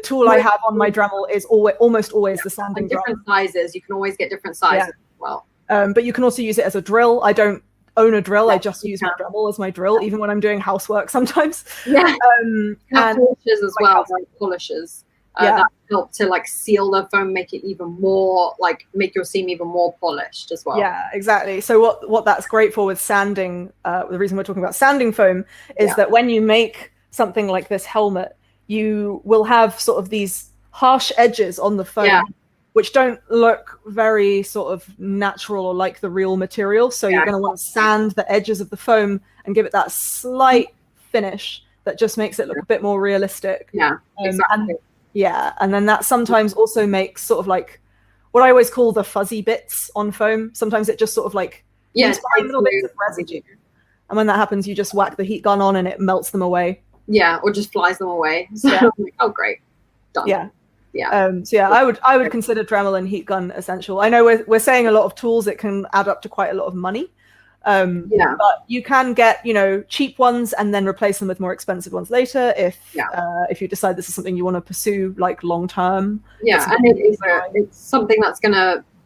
tool I have on my Dremel is almost always the sanding drum. Different sizes. You can always get different sizes as well. But you can also use it as a drill. I don't own a drill. I just use my Dremel as my drill, even when I'm doing housework sometimes. And polishes as well, like polishers. That help to like seal the foam, make it even more like make your seam even more polished as well. Yeah, exactly. So what that's great for with sanding, the reason we're talking about sanding foam is that when you make something like this helmet, you will have sort of these harsh edges on the foam, which don't look very sort of natural or like the real material. So you're going to want to sand the edges of the foam and give it that slight finish that just makes it look a bit more realistic. And then that sometimes also makes sort of like what I always call the fuzzy bits on foam. Sometimes it just sort of like little bits of residue. And when that happens, you just whack the heat gun on and it melts them away. Or just flies them away. So I'm like, oh, great. Done. I would consider Dremel and heat gun essential. I know we're saying a lot of tools. It can add up to quite a lot of money. But you can get cheap ones and then replace them with more expensive ones later if you decide this is something you want to pursue like long term. And it's something that's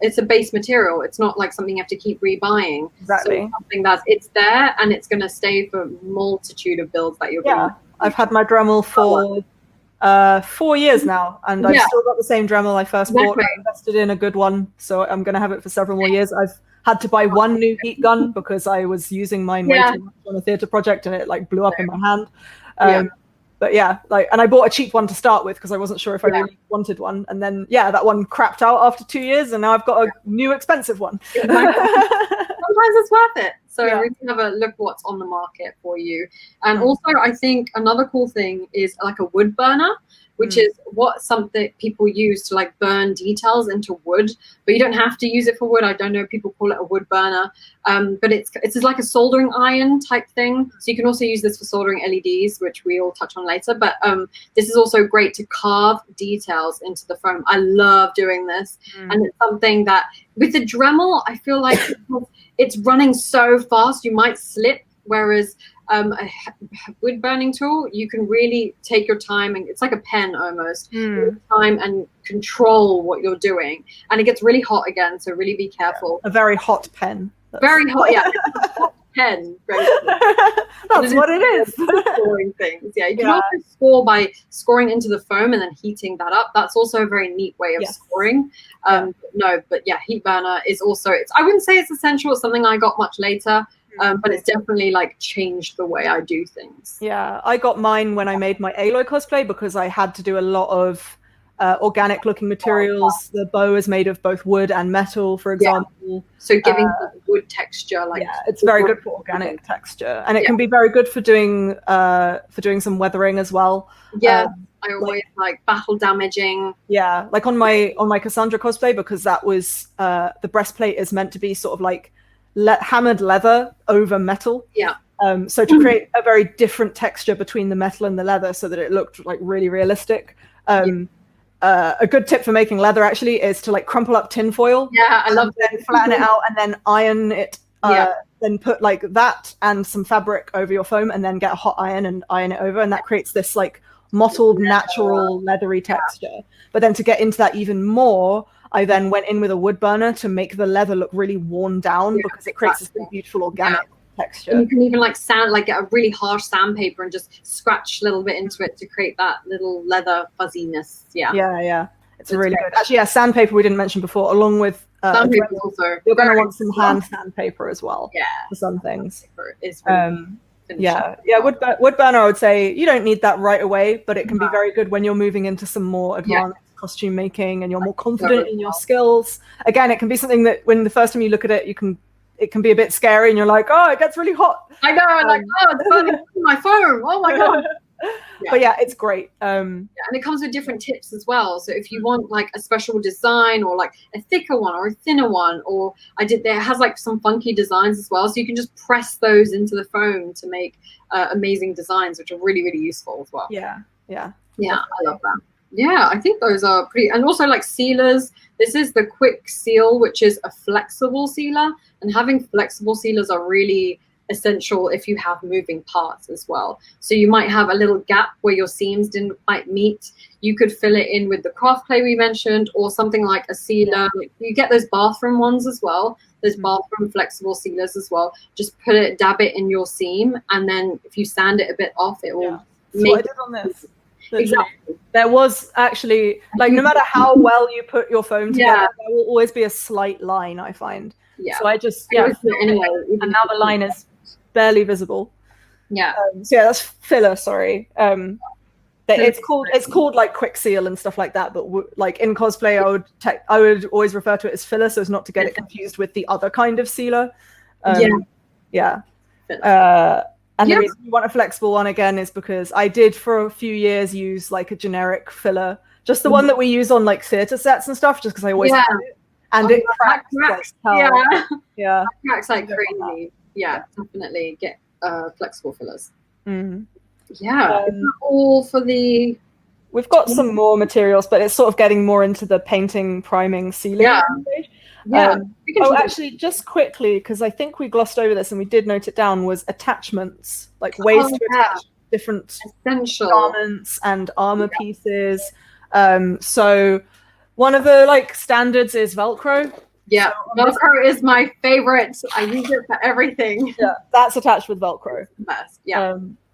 it's a base material. It's not like something you have to keep rebuying. Exactly. So it's something it's there and it's going to stay for a multitude of builds that you're doing. I've had my Dremel for 4 years now, and I've still got the same Dremel I first bought. I invested in a good one, so I'm going to have it for several more years. I've had to buy one new heat gun because I was using mine way too much on a theatre project, and it like blew up in my hand. But yeah, like, and I bought a cheap one to start with because I wasn't sure if I really wanted one, and then that one crapped out after 2 years, and now I've got a new expensive one. Sometimes it's worth it. So really have a look what's on the market for you. And also, I think another cool thing is like a wood burner, which is something people use to like burn details into wood, but you don't have to use it for wood. I don't know, people call it a wood burner, but it's like a soldering iron type thing. So you can also use this for soldering LEDs, which we will touch on later. But this is also great to carve details into the foam. I love doing this, and it's something that with the Dremel, I feel like it's running so fast, you might slip, whereas a wood burning tool, you can really take your time, and it's like a pen almost. Time and control what you're doing, and it gets really hot again, so really be careful. A very hot pen. Very hot, a hot pen. That's what it is. Scoring things, you can also score by scoring into the foam and then heating that up. That's also a very neat way of scoring. Heat burner is also, I wouldn't say it's essential. It's something I got much later. But it's definitely like changed the way I do things. Yeah, I got mine when I made my Aloy cosplay because I had to do a lot of organic looking materials. The bow is made of both wood and metal, for example. So giving wood texture, it's very good for organic texture, and it can be very good for doing some weathering as well. I always like battle damaging. Yeah, like on my Cassandra cosplay, because that was the breastplate is meant to be sort of like hammered leather over metal. So to create a very different texture between the metal and the leather so that it looked like really realistic. A good tip for making leather actually is to like crumple up tin foil. I love that. Flatten it out and then iron it. Then put like that and some fabric over your foam, and then get a hot iron and iron it over, and that creates this like mottled, natural, leathery texture. But then to get into that even more, I then went in with a wood burner to make the leather look really worn down, because it creates this really beautiful organic texture. And you can even like get a really harsh sandpaper and just scratch a little bit into it to create that little leather fuzziness. It's really good. Actually, sandpaper we didn't mention before, along with sandpaper also. You're going to want some hand sandpaper as well. For some things. Wood burner, I would say you don't need that right away, but it can be very good when you're moving into some more advanced costume making and you're more confident in your skills. Again, it can be something that when the first time you look at it, it can be a bit scary, and you're like, oh, it gets really hot. I know, it's burning my phone. Oh my god. But it's great. And it comes with different tips as well. So if you want like a special design, or like a thicker one or a thinner one, or it has like some funky designs as well. So you can just press those into the foam to make amazing designs, which are really, really useful as well. I love that. I think those are pretty, and also like sealers. This is the quick seal, which is a flexible sealer, and having flexible sealers are really essential if you have moving parts as well. So you might have a little gap where your seams didn't quite meet. You could fill it in with the craft clay we mentioned, or something like a sealer. You get those bathroom ones as well. There's bathroom flexible sealers as well. Just dab it in your seam, and then if you sand it a bit off, it will make what I did on this. Exactly. There was actually, like, no matter how well you put your foam together, there will always be a slight line, I find. So I just anyway, and now the line is barely visible. That's filler. Sorry. It's called like quick seal and stuff like that. But like in cosplay, I would always refer to it as filler, so as not to get it confused with the other kind of sealer. And the reason you want a flexible one again is because I did for a few years use like a generic filler, just the one that we use on like theater sets and stuff, just because I always had it. And it cracks. It cracks like crazy. Definitely get flexible fillers. Is that all for the? We've got some more materials, but it's sort of getting more into the painting, priming, sealing stage. Actually, just quickly, because I think we glossed over this and we did note it down, was attachments, like ways to attach different garments and armor pieces. So one of the like standards is Velcro. Velcro is my favorite. I use it for everything. That's attached with Velcro. Best.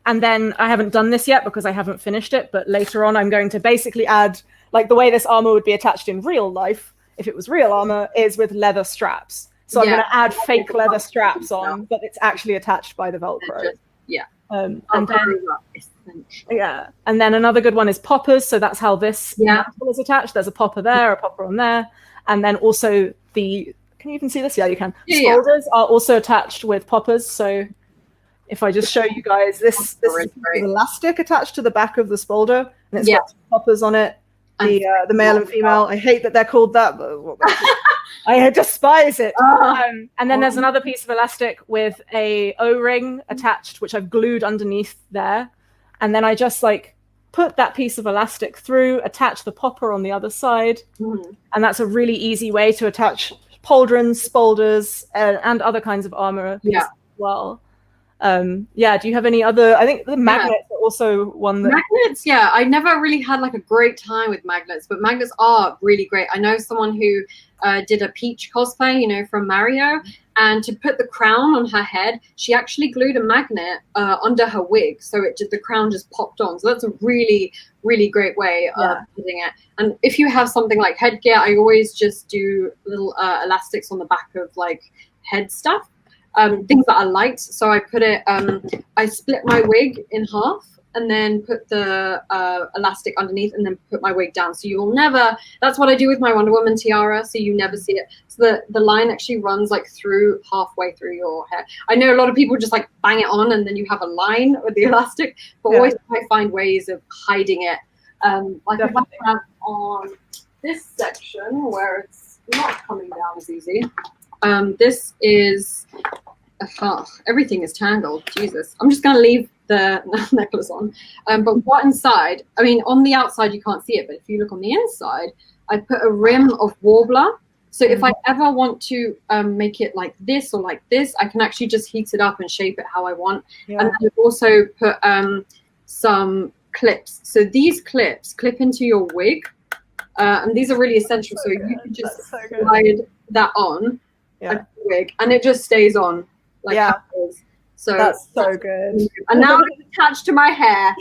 And then I haven't done this yet because I haven't finished it, but later on I'm going to basically add, like the way this armor would be attached in real life, if it was real armor, is with leather straps. So I'm going to add fake leather straps on, but it's actually attached by the Velcro. And then another good one is poppers. So that's how this mantle is attached. There's a popper there, a popper on there. And then also can you even see this? Yeah, you can. Shoulders are also attached with poppers. So if I just show you guys, this is elastic attached to the back of the spolder, and it's got poppers on it. The male and female. I hate that they're called that, but I despise it. And then there's another piece of elastic with a O-ring attached, which I've glued underneath there. And then I just like put that piece of elastic through, attach the popper on the other side. And that's a really easy way to attach pauldrons, spolders, and other kinds of armor as well. Do you have any other? I think the magnets are also one that magnets. I never really had like a great time with magnets, but magnets are really great. I know someone who did a Peach cosplay, you know, from Mario, and to put the crown on her head, she actually glued a magnet under her wig, so the crown just popped on. So that's a really, really great way of putting it. And if you have something like headgear, I always just do little elastics on the back of like head stuff. Things that are light, so I put it. I split my wig in half and then put the elastic underneath, and then put my wig down. So you will never. That's what I do with my Wonder Woman tiara. So you never see it. So the line actually runs like halfway through your hair. I know a lot of people just like bang it on, and then you have a line with the elastic. But always I find ways of hiding it. Like if I have on this section where it's not coming down as easy. This is everything is tangled. Jesus, I'm just gonna leave the necklace on. But what inside? I mean, on the outside you can't see it, but if you look on the inside, I put a rim of warbler. So if I ever want to make it like this or like this, I can actually just heat it up and shape it how I want. And then I've also put some clips. So these clips clip into your wig, and these are really essential. So you can just slide that on. A wig, and it just stays on like so that's good. And now it's attached to my hair.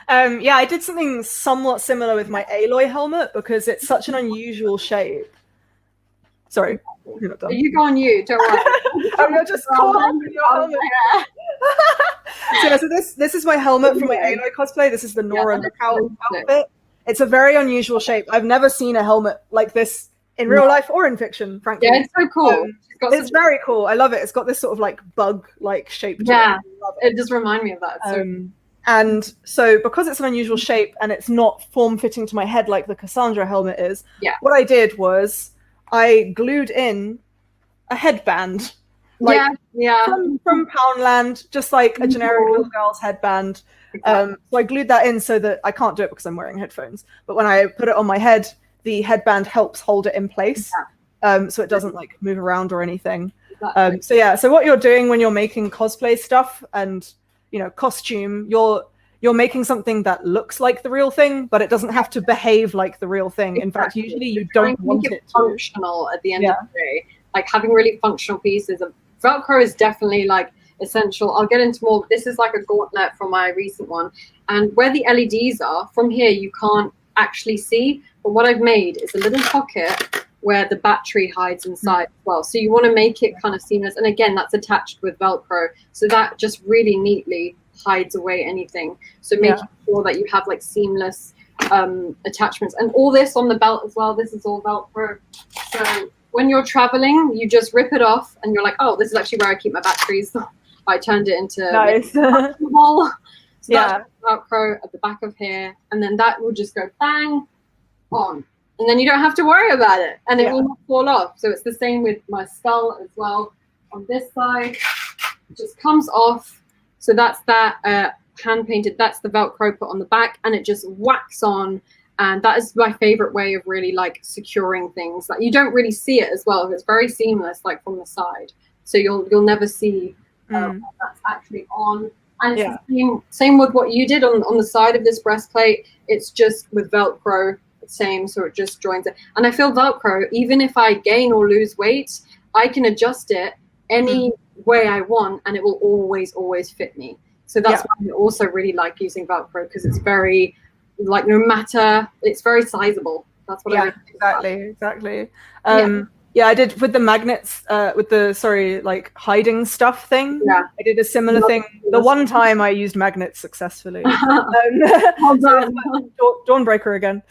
I did something somewhat similar with my Aloy helmet because it's such an unusual shape. Sorry, you're not done. You go on you, don't worry. You're just caught up in your helmet. So this is my helmet from my Aloy cosplay. This is the Nora Lookout outfit. It's a very unusual shape. I've never seen a helmet like this in real life or in fiction, frankly. Yeah, it's so cool. It's very cool. I love it. It's got this sort of like bug-like shape to it. It just reminds me of that. And so because it's an unusual shape and it's not form-fitting to my head like the Cassandra helmet is, what I did was I glued in a headband. From Poundland, just like a generic little girl's headband. So I glued that in so that I can't do it because I'm wearing headphones. But when I put it on my head, the headband helps hold it in place, so it doesn't like move around or anything. So what you're doing when you're making cosplay stuff and costume, you're making something that looks like the real thing, but it doesn't have to behave like the real thing. In fact, usually you don't want it to. Functional at the end of the day, like having really functional pieces. Velcro is definitely like essential. I'll get into more. This is like a gauntlet from my recent one, and where the LEDs are from here, you can't actually see. But what I've made is a little pocket where the battery hides inside as well. So you want to make it kind of seamless. And again, that's attached with Velcro. So that just really neatly hides away anything. So making sure that you have like seamless attachments. And all this on the belt as well. This is all Velcro. So when you're traveling, you just rip it off and you're like, oh, this is actually where I keep my batteries. I turned it into a wall. So that's Velcro at the back of here. And then that will just go bang on, and then you don't have to worry about it, and it will not fall off. So it's the same with my skull as well. On this side, it just comes off. So that's that hand painted. That's the Velcro put on the back, and it just whacks on. And that is my favorite way of really like securing things. Like you don't really see it as well. It's very seamless, like from the side. So you'll never see that's actually on. And it's the same with what you did on the side of this breastplate. It's just with Velcro. Same, so it just joins it. And I feel Velcro, even if I gain or lose weight, I can adjust it any way I want, and it will always fit me. So that's why I also really like using Velcro, because it's very, like, no matter, it's very sizable. That's what I really exactly. Yeah, I did with the magnets, with the, like, hiding stuff thing. Yeah. I did a similar thing. The one time I used magnets successfully. Dawnbreaker again.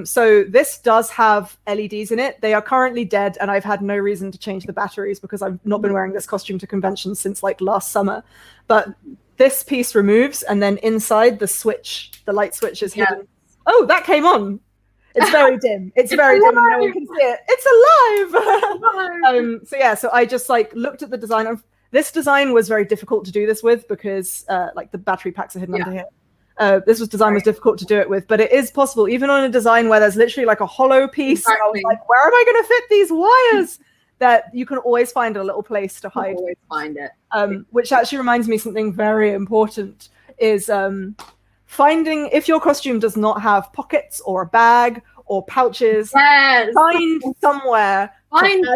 So this does have LEDs in it. They are currently dead, and I've had no reason to change the batteries because I've not been wearing this costume to conventions since like last summer. But this piece removes, and then inside the light switch is hidden. Oh, that came on. It's very dim. It's very dim and no one can see it. It's alive. So yeah, so I just like looked at the design of this design. Was very difficult to do this with because like the battery packs are hidden under here. This design was difficult to do it with, but it is possible even on a design where there's literally like a hollow piece. I was like, where am I going to fit these wires? That you can always find a little place to hide. Always find it. Which actually reminds me something very important is finding if your costume does not have pockets or a bag or pouches, find somewhere. Find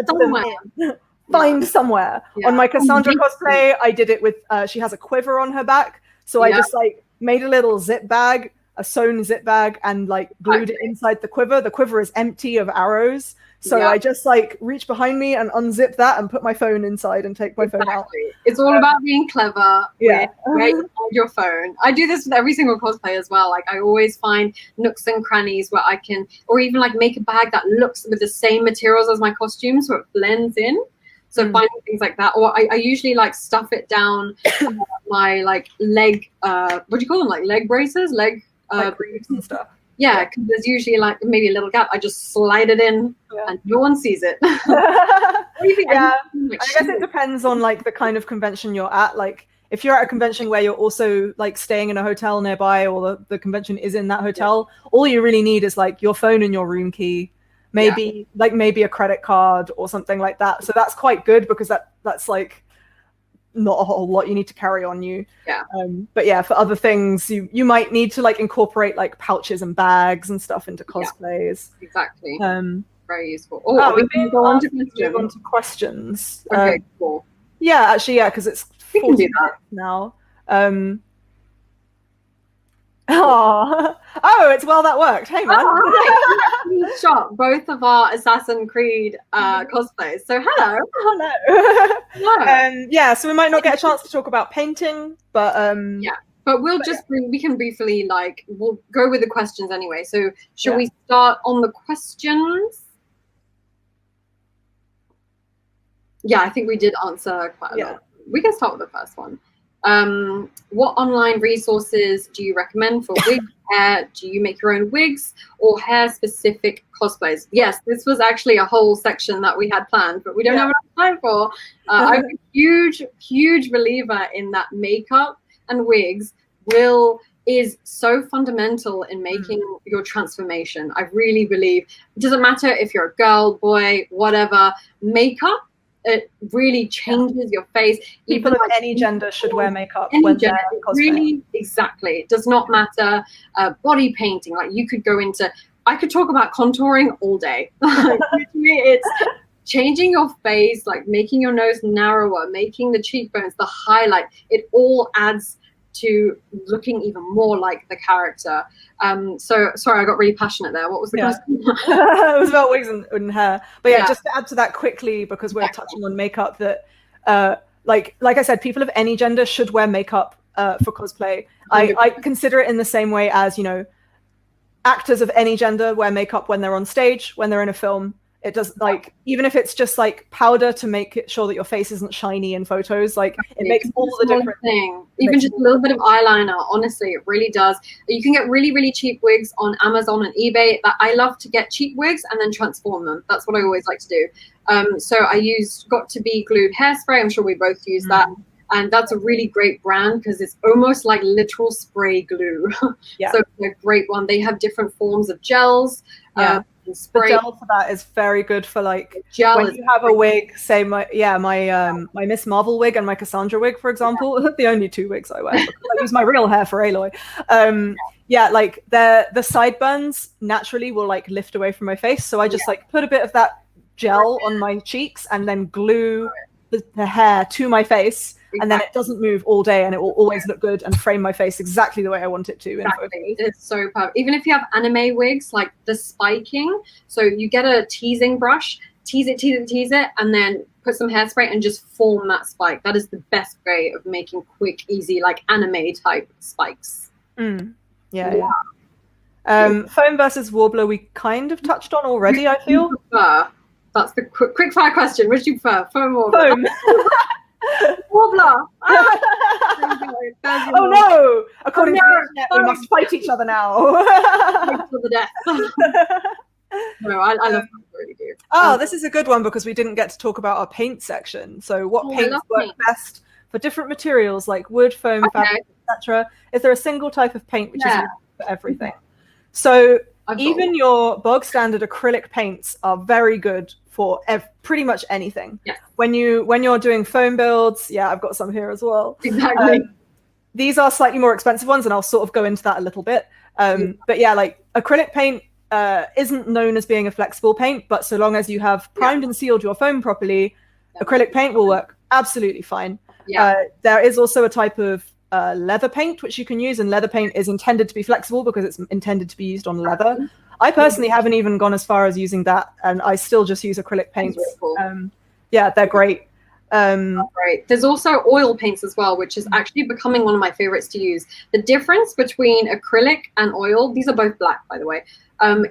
somewhere. On my Cassandra cosplay, I did it with, she has a quiver on her back. So I just like made a little zip bag, a sewn zip bag, and like glued it inside the quiver. The quiver is empty of arrows. So I just like reach behind me and unzip that and put my phone inside and take my phone out. It's all about being clever with where you hold your phone. I do this with every single cosplay as well. Like I always find nooks and crannies where I can, or even like make a bag that looks with the same materials as my costume so it blends in. So finding things like that, or I usually like stuff it down my like leg, what do you call them? Like leg braces, like briefs and stuff. Yeah, because there's usually like maybe a little gap. I just slide it in and no one sees it. I guess it depends on like the kind of convention you're at. Like if you're at a convention where you're also like staying in a hotel nearby, or the convention is in that hotel, all you really need is like your phone and your room key, maybe a credit card or something like that. So that's quite good because that's like not a whole lot you need to carry on you. But yeah, for other things you might need to like incorporate like pouches and bags and stuff into cosplays. Exactly. Very useful. We can go on to questions. Okay, cool. Yeah, actually, because it's 40 minutes now. It's that worked. Hey man. We shot both of our Assassin's Creed cosplays. So hello. So we might not get a chance to talk about painting, but but we can briefly we'll go with the questions anyway. So should we start on the questions? Yeah, I think we did answer quite a lot. We can start with the first one. What online resources do you recommend for wig hair? Do you make your own wigs or hair specific cosplays? Yes, this was actually a whole section that we had planned, but we don't have enough time for. I'm a huge believer in that makeup and wigs is so fundamental in making your transformation. I really believe it doesn't matter if you're a girl, boy, whatever, makeup, it really changes your face. People of any gender should wear makeup. Really, exactly. It does not matter. Body painting, like you could go into, I could talk about contouring all day. It's changing your face, like making your nose narrower, making the cheekbones, the highlight. It all adds to looking even more like the character. So sorry, I got really passionate there. What was the question? It was about wigs and hair. But just to add to that quickly, because we're touching on makeup, that like I said, people of any gender should wear makeup for cosplay. I consider it in the same way as, actors of any gender wear makeup when they're on stage, when they're in a film. It does, like, even if it's just like powder to make it sure that your face isn't shiny in photos, like it makes all the difference. Even just a little bit of eyeliner, honestly, it really does. You can get really cheap wigs on Amazon and eBay. I love to get cheap wigs and then transform them. That's what I always like to do. So I used Got to Be Glued hairspray. I'm sure we both use that. And that's a really great brand because it's almost like literal spray glue. So it's a great one. They have different forms of gels. The gel for that is very good for like when you have a wig, say my Miss Marvel wig and my Cassandra wig, for example, the only two wigs I wear because I use my real hair for Aloy. Like the sideburns naturally will like lift away from my face, so I just like put a bit of that gel on my cheeks and then glue the hair to my face. and then it doesn't move all day, and it will always look good and frame my face exactly the way I want it to. Exactly. It's so perfect. Even if you have anime wigs, like the spiking, so you get a teasing brush, tease it, and then put some hairspray and just form that spike. That is the best way of making quick, easy, like anime type spikes. Yeah. Foam versus Warbler, we kind of touched on already, I feel. That's the quick fire question. Which do you prefer, foam or Warbler? Foam. Warbler. Oh no! According to the internet, we must fight each other now. For the death. No, I love them, I really do. This is a good one because we didn't get to talk about our paint section. So what paints work best for different materials like wood, foam, fabric, etc.? Is there a single type of paint which is used for everything? So even your bog standard acrylic paints are very good for pretty much anything. Yeah. When you're doing foam builds, I've got some here as well. Exactly. These are slightly more expensive ones, and I'll sort of go into that a little bit. But like acrylic paint isn't known as being a flexible paint, but so long as you have primed and sealed your foam properly, acrylic paint will work absolutely fine. There is also a type of leather paint which you can use, and leather paint is intended to be flexible because it's intended to be used on leather. I personally haven't even gone as far as using that, and I still just use acrylic paints. Really cool. They're great. Great. There's also oil paints as well, which is actually becoming one of my favorites to use. The difference between acrylic and oil, these are both black, by the way,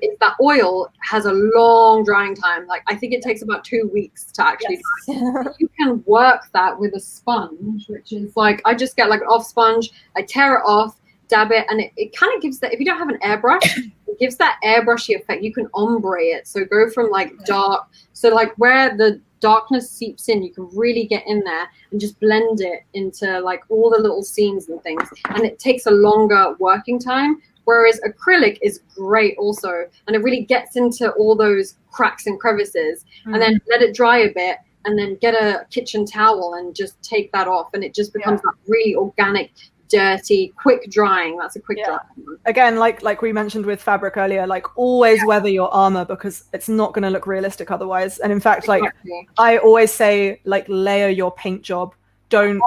is that oil has a long drying time. Like I think it takes about 2 weeks to actually dry. You can work that with a sponge, which is like, I just get like an off sponge, I tear it off, dab it, and it kind of gives that, if you don't have an airbrush, it gives that airbrushy effect. You can ombre it, so go from like dark, so like where the darkness seeps in, you can really get in there and just blend it into like all the little seams and things, and it takes a longer working time. Whereas acrylic is great also, and it really gets into all those cracks and crevices, and then let it dry a bit, and then get a kitchen towel and just take that off, and it just becomes that really organic, dirty, quick drying. That's a quick drying. Again, like we mentioned with fabric earlier, like always weather your armor because it's not going to look realistic otherwise. And in fact, like I always say, like layer your paint job. Don't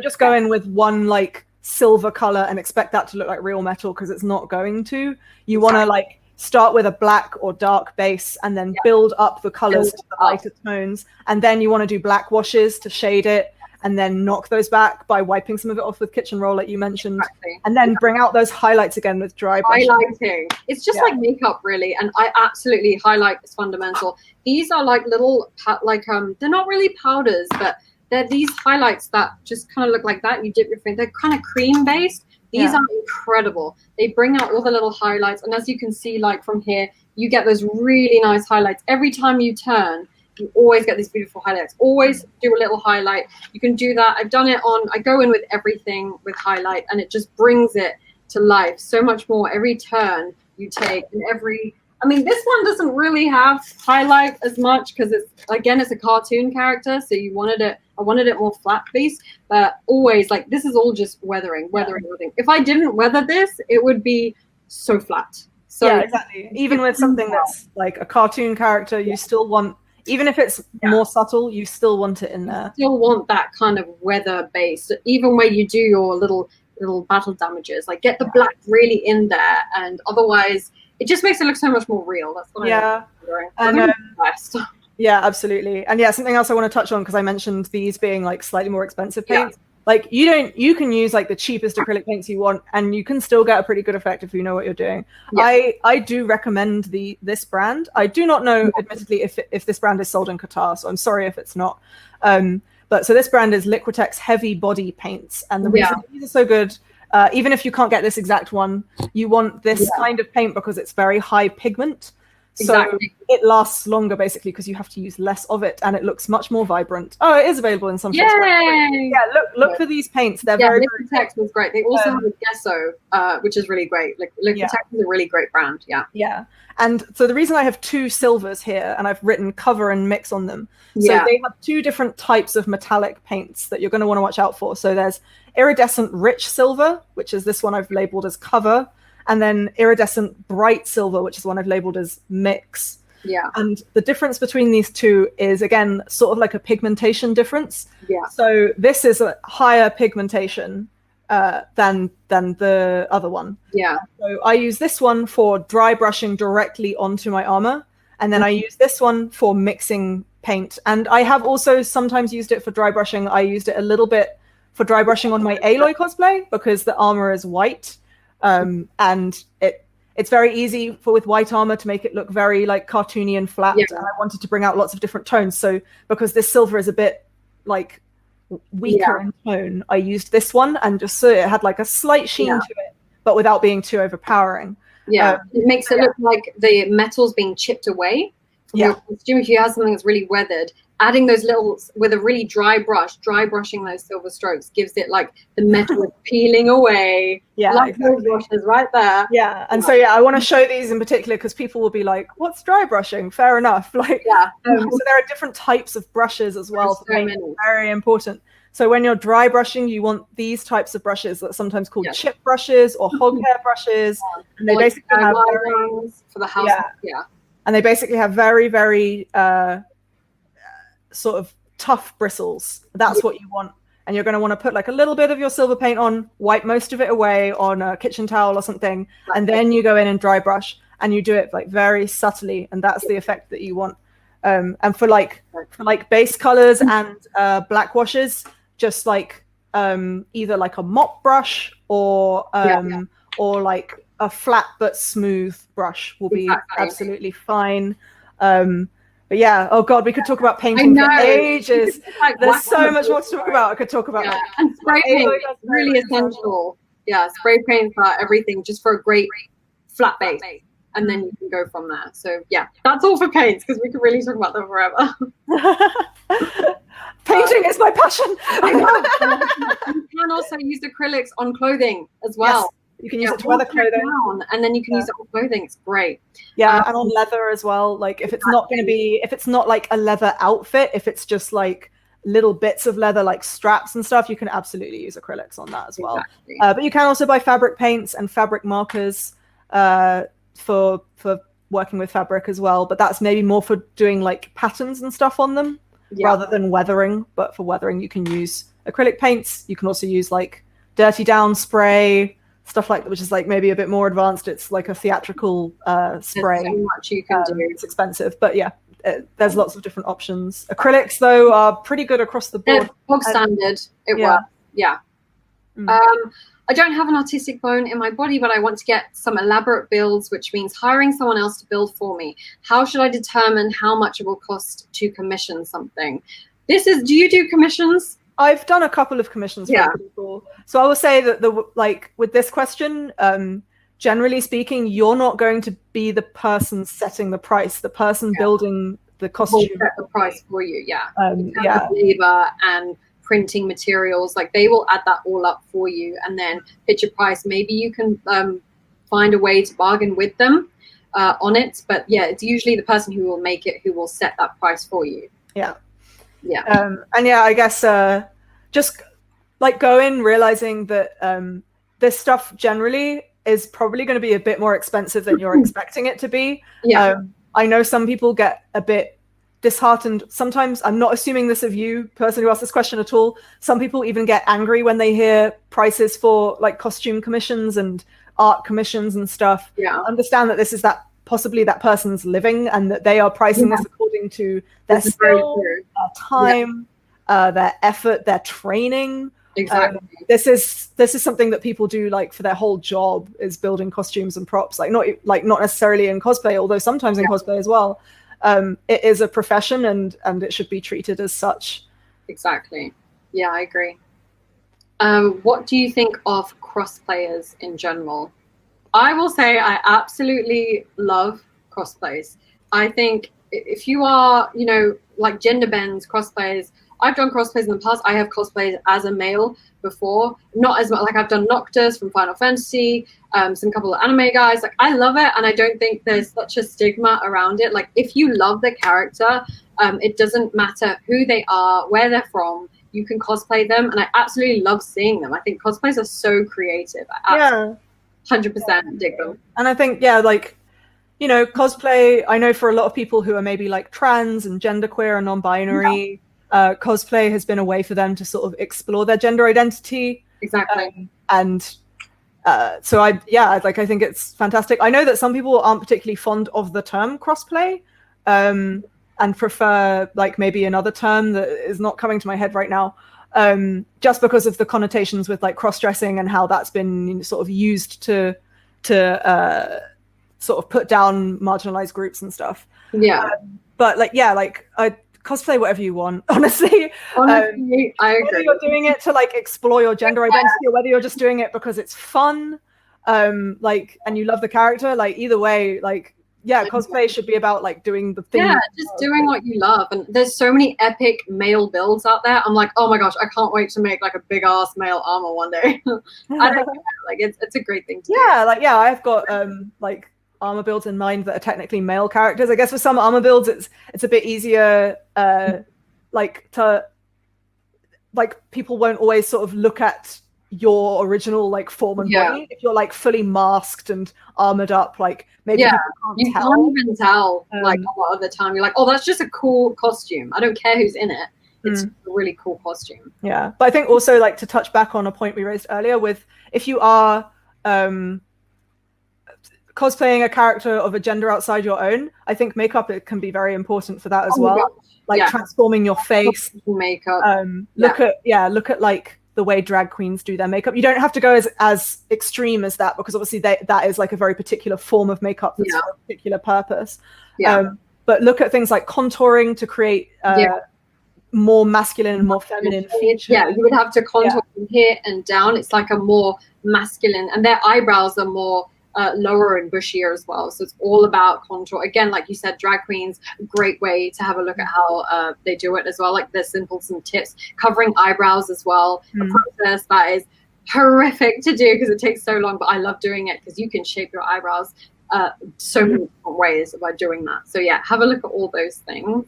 just go in with one like silver color and expect that to look like real metal, because it's not going to. You want to like start with a black or dark base and then build up the colors to the lighter tones, and then you want to do black washes to shade it, and then knock those back by wiping some of it off with kitchen roll, like you mentioned, and then bring out those highlights again with dry brush. Highlighting. It's just like makeup, really, and I absolutely highlight is fundamental. These are like little, they're not really powders, but they're these highlights that just kind of look like that. You dip your finger. They're kind of cream based. These are incredible. They bring out all the little highlights, and as you can see, like from here, you get those really nice highlights every time you turn. You always get these beautiful highlights. Always do a little highlight. You can do that. I've done it on, I go in with everything with highlight, and it just brings it to life so much more every turn you take, and I mean, this one doesn't really have highlight as much because it's a cartoon character, so I wanted it more flat based, but always like this is all just weathering. If I didn't weather this, it would be so flat. So exactly. Even with something that's like a cartoon character, you still want, even if it's more subtle, you still want it in there. You still want that kind of weather base, even where you do your little battle damages. Like get the black really in there, and otherwise it just makes it look so much more real. That's what yeah, absolutely. And something else I want to touch on, because I mentioned these being like slightly more expensive paints. Like you can use like the cheapest acrylic paints you want, and you can still get a pretty good effect if you know what you're doing. I do recommend this brand. I do not know, admittedly, if this brand is sold in Qatar, so I'm sorry if it's not. But so this brand is Liquitex Heavy Body Paints, and the reason these are so good, even if you can't get this exact one, you want this kind of paint because it's very high pigment. So it lasts longer, basically, because you have to use less of it, and it looks much more vibrant. Oh, it is available in some shops. Look for these paints. They're very Liquitex was great. They also have a gesso, which is really great. Liquitex is a really great brand. And so the reason I have 2 silvers here, and I've written cover and mix on them, so they have 2 different types of metallic paints that you're going to want to watch out for. So there's iridescent rich silver, which is this one I've labeled as cover, and then iridescent bright silver, which is one I've labeled as mix. Yeah. And the difference between these two is, again, sort of like a pigmentation difference. Yeah. So this is a higher pigmentation than the other one. Yeah. So I use this one for dry brushing directly onto my armor, and then I use this one for mixing paint. And I have also sometimes used it for dry brushing. I used it a little bit for dry brushing on my Aloy cosplay because the armor is white, and it's very easy with white armor to make it look very like cartoony and flat. Yeah. And I wanted to bring out lots of different tones. So because this silver is a bit like weaker in tone, I used this one, and just so it had like a slight sheen to it, but without being too overpowering. Yeah, it makes it look like the metal's being chipped away from your costume. If you have something that's really weathered, adding those little, with a really dry brushing those silver strokes gives it like the metal is peeling away. Yeah, like those brushes right there. Yeah, and so I want to show these in particular because people will be like, "What's dry brushing?" Fair enough. Like, so there are different types of brushes as well. So many. Very important. So when you're dry brushing, you want these types of brushes that are sometimes called chip brushes or hog hair brushes, and they basically have for the house. And they basically have very, very sort of tough bristles. That's what you want. And you're going to want to put like a little bit of your silver paint on, wipe most of it away on a kitchen towel or something, and then you go in and dry brush, and you do it like very subtly, and that's the effect that you want. And for like base colors and black washes, just like either like a mop brush or like a flat but smooth brush will be absolutely fine. But yeah, oh god, we could talk about painting for ages. Like there's so much more to talk about. I could talk about and spray paint is really essential. Yeah, spray paint for everything, just for a great flat base, and then you can go from there. So yeah, that's all for paints because we could really talk about them forever. Painting is my passion. I know. You can also use acrylics on clothing as well. Yes. You can use it to weather clothing, and then you can use it on clothing. It's great. Yeah, and on leather as well. Like if it's not going to be, if it's not like a leather outfit, if it's just like little bits of leather, like straps and stuff, you can absolutely use acrylics on that as well. Exactly. But you can also buy fabric paints and fabric markers for working with fabric as well. But that's maybe more for doing like patterns and stuff on them rather than weathering. But for weathering, you can use acrylic paints. You can also use like dirty down spray, stuff like that, which is like maybe a bit more advanced. It's like a theatrical spray. There's so much you can do. It's expensive, but yeah, there's lots of different options. Acrylics though are pretty good across the board. Bog standard, it works. Yeah. I don't have an artistic bone in my body, but I want to get some elaborate builds, which means hiring someone else to build for me. How should I determine how much it will cost to commission something? Do you do commissions? I've done a couple of commissions for people. So I will say that with this question, generally speaking, you're not going to be the person setting the price. The person building the costume will set the price for you. Labor and printing materials, like they will add that all up for you and then pitch a price. Maybe you can find a way to bargain with them on it. But yeah, it's usually the person who will make it who will set that price for you. Yeah. And yeah, I guess just like go in realizing that this stuff generally is probably going to be a bit more expensive than you're expecting it to be. I know some people get a bit disheartened sometimes. I'm not assuming this of you, person who asked this question at all. Some people even get angry when they hear prices for like costume commissions and art commissions and stuff. Understand that this is possibly that person's living, and that they are pricing this according to their skill, their time, their effort, their training. Exactly. This is something that people do like for their whole job, is building costumes and props. Not necessarily in cosplay, although sometimes in cosplay as well. It is a profession, and it should be treated as such. Exactly. Yeah, I agree. What do you think of crosplayers in general? I will say I absolutely love cosplays. I think if you are, like gender bends, cosplays, I've done cosplays in the past. I have cosplayed as a male before, not as much. Like I've done Noctis from Final Fantasy, some couple of anime guys. Like I love it, and I don't think there's such a stigma around it. Like if you love the character, it doesn't matter who they are, where they're from. You can cosplay them, and I absolutely love seeing them. I think cosplays are so creative. 100% dig them. And I think you know, cosplay, I know for a lot of people who are maybe like trans and genderqueer and non-binary, cosplay has been a way for them to sort of explore their gender identity. Exactly. So I think it's fantastic. I know that some people aren't particularly fond of the term crossplay, and prefer like maybe another term that is not coming to my head right now, just because of the connotations with like cross-dressing and how that's been sort of used to sort of put down marginalized groups and stuff. Yeah. But like, yeah, like I cosplay whatever you want, honestly. I agree. Whether you're doing it to like explore your gender identity or whether you're just doing it because it's fun, like, and you love the character, like either way, like, yeah, cosplay should be about like doing the thing. Yeah, just doing what you love. And there's so many epic male builds out there. I'm like, oh my gosh, I can't wait to make like a big ass male armor one day. I don't know, like it's a great thing to do. Like, yeah, I've got like armor builds in mind that are technically male characters. I guess for some armor builds it's a bit easier, like people won't always sort of look at your original like form and body. If you're like fully masked and armored up, like maybe people can't even tell like a lot of the time. You're like, oh, that's just a cool costume. I don't care who's in it. It's a really cool costume. Yeah, but I think also like to touch back on a point we raised earlier with if you are cosplaying a character of a gender outside your own, I think makeup it can be very important for that as well. Like transforming your face, makeup. Look at like the way drag queens do their makeup. You don't have to go as extreme as that, because obviously that is like a very particular form of makeup that's for a particular purpose. But look at things like contouring to create more masculine and more feminine features. Yeah, you would have to contour from here and down. It's like a more masculine, and their eyebrows are more lower and bushier as well. So it's all about contour. Again, like you said, drag queens, great way to have a look at how they do it as well. Like there's some tips. Covering eyebrows as well. A process that is horrific to do because it takes so long, but I love doing it because you can shape your eyebrows so many different ways by doing that. So yeah, have a look at all those things.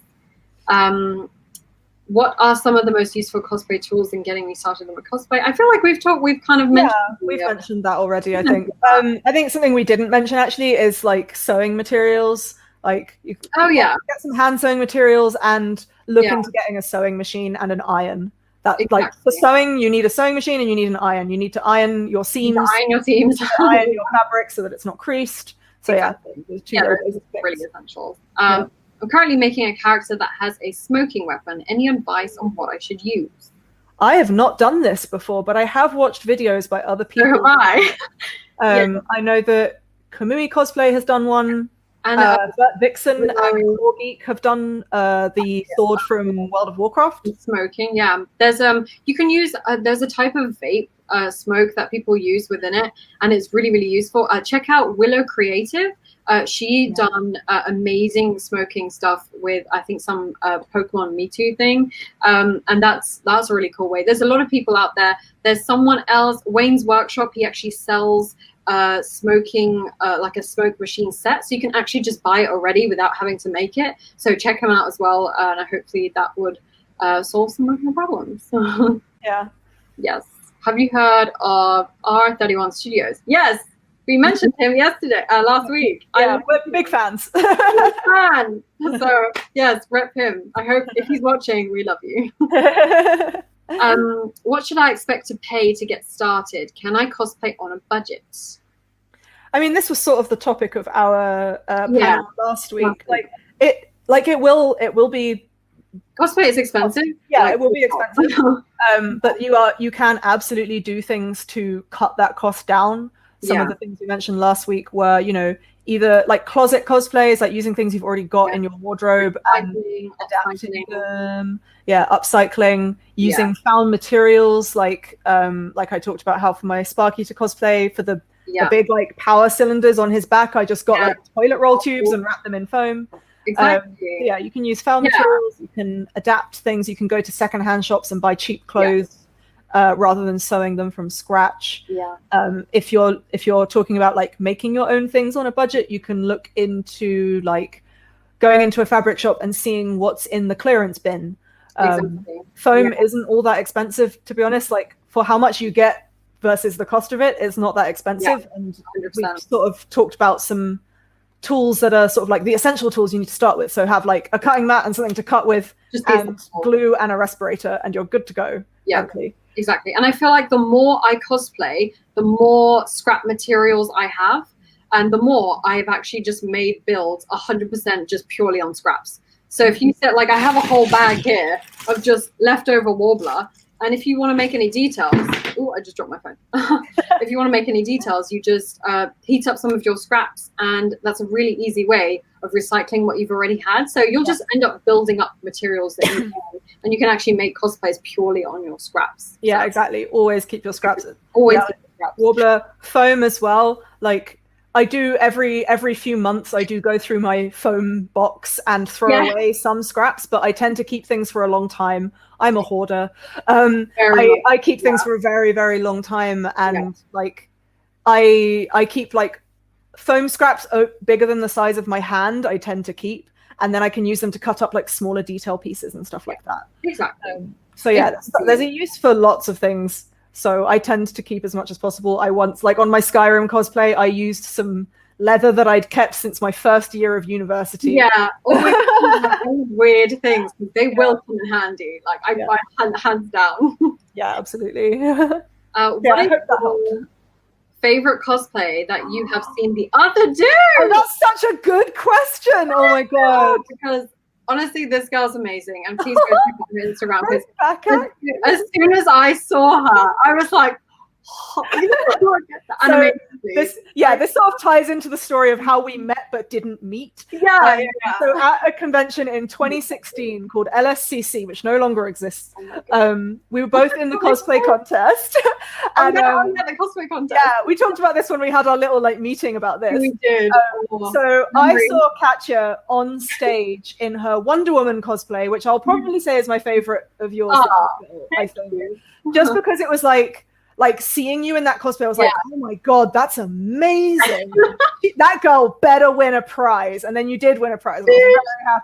What are some of the most useful cosplay tools in getting me started on cosplay? I feel like we've kind of mentioned. Yeah, we've mentioned that already. I think. I think something we didn't mention actually is like sewing materials. Like, you get some hand sewing materials and look into getting a sewing machine and an iron. That like for sewing, you need a sewing machine and you need an iron. You need to iron your seams. Iron your seams. Iron your fabric so that it's not creased. So really essential. I'm currently making a character that has a smoking weapon. Any advice on what I should use? I have not done this before, but I have watched videos by other people. So have I. I know that Kamui Cosplay has done one. And Vixen and War Geek have done the sword from World of Warcraft. Smoking, yeah. There's you can use there's a type of vape smoke that people use within it, and it's really, really useful. Check out Willow Creative. She done amazing smoking stuff with I think some Pokemon Me Too thing, and that's a really cool way. There's a lot of people out there. There's someone else, Wayne's Workshop. He actually sells smoking like a smoke machine set, so you can actually just buy it already without having to make it. So check him out as well, and hopefully that would solve some of your problems. Yes. Have you heard of R31 Studios? Yes. We mentioned him last week. Yeah, we're big fans. Fan. So yes, rep him. I hope if he's watching, we love you. What should I expect to pay to get started? Can I cosplay on a budget? I mean, this was sort of the topic of our panel last week. It will be. Cosplay is expensive. Yeah, it will be expensive. But you can absolutely do things to cut that cost down. Some of the things we mentioned last week were, either like closet cosplays, like using things you've already got in your wardrobe and adapting them. Yeah, upcycling, using found materials, like I talked about how for my Sparky to cosplay, for the big like power cylinders on his back, I just got like toilet roll tubes and wrapped them in foam. Exactly. You can use found materials, you can adapt things, you can go to secondhand shops and buy cheap clothes. Rather than sewing them from scratch. If you're talking about like making your own things on a budget, you can look into like going into a fabric shop and seeing what's in the clearance bin. Foam isn't all that expensive, to be honest. Like for how much you get versus the cost of it, it's not that expensive. And 100%. We've sort of talked about some tools that are sort of like the essential tools you need to start with. So have like a cutting mat and something to cut with, and glue and a respirator, and you're good to go. Yeah, frankly. Exactly. And I feel like the more I cosplay, the more scrap materials I have, and the more I've actually just made builds 100% just purely on scraps. So if you said, like, I have a whole bag here of just leftover warbler, and if you want to make any details, oh, I just dropped my phone. If you want to make any details, you just heat up some of your scraps, and that's a really easy way of recycling what you've already had. So you'll just end up building up materials that you can, and you can actually make cosplays purely on your scraps. Yeah, so, exactly. Always keep your scraps. Always keep your scraps. Warbler, foam as well. Like I do every few months, I do go through my foam box and throw away some scraps, but I tend to keep things for a long time. I'm a hoarder. I keep things for a very, very long time, and like I keep like foam scraps bigger than the size of my hand. I tend to keep, and then I can use them to cut up like smaller detail pieces and stuff like that. Exactly. So yeah, there's a use for lots of things. So I tend to keep as much as possible. I once, like on my Skyrim cosplay, I used some leather that I'd kept since my first year of university. Yeah, always weird things. They will come in handy. Like I hands down. Yeah, absolutely. What is your favorite cosplay that you have seen the other day? Oh, that's such a good question. Oh my god! Because honestly, this girl's amazing, and please go check out her Instagram. Because as soon as I saw her, I was like, this sort of ties into the story of how we met but didn't meet. So at a convention in 2016 called LSCC, which no longer exists, we were both in the cosplay contest. And the cosplay contest. Yeah, we talked about this when we had our little like meeting about this. We did. So I saw Katya on stage in her Wonder Woman cosplay, which I'll probably say is my favorite of yours. I think, just because it was like seeing you in that cosplay, I was like, oh my god, that's amazing. That girl better win a prize. And then you did win a prize. I was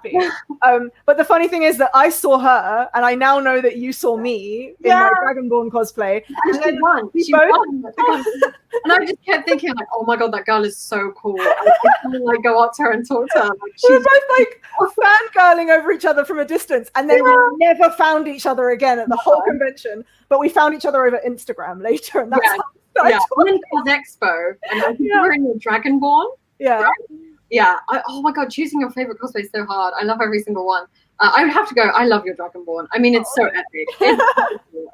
very happy. But the funny thing is that I saw her, and I now know that you saw me in my Dragonborn cosplay. And then she won. And I just kept thinking, like, oh my god, that girl is so cool. I like go up to her and talk to her. Like, we were both like fangirling over each other from a distance, and then we never found each other again at the whole convention. But we found each other over Instagram later, and that's on Cos Expo, and I think you were in your Dragonborn. Yeah. Right? Yeah. Oh my god, choosing your favorite cosplay is so hard. I love every single one. I would have to go. I love your Dragonborn. I mean, it's so epic.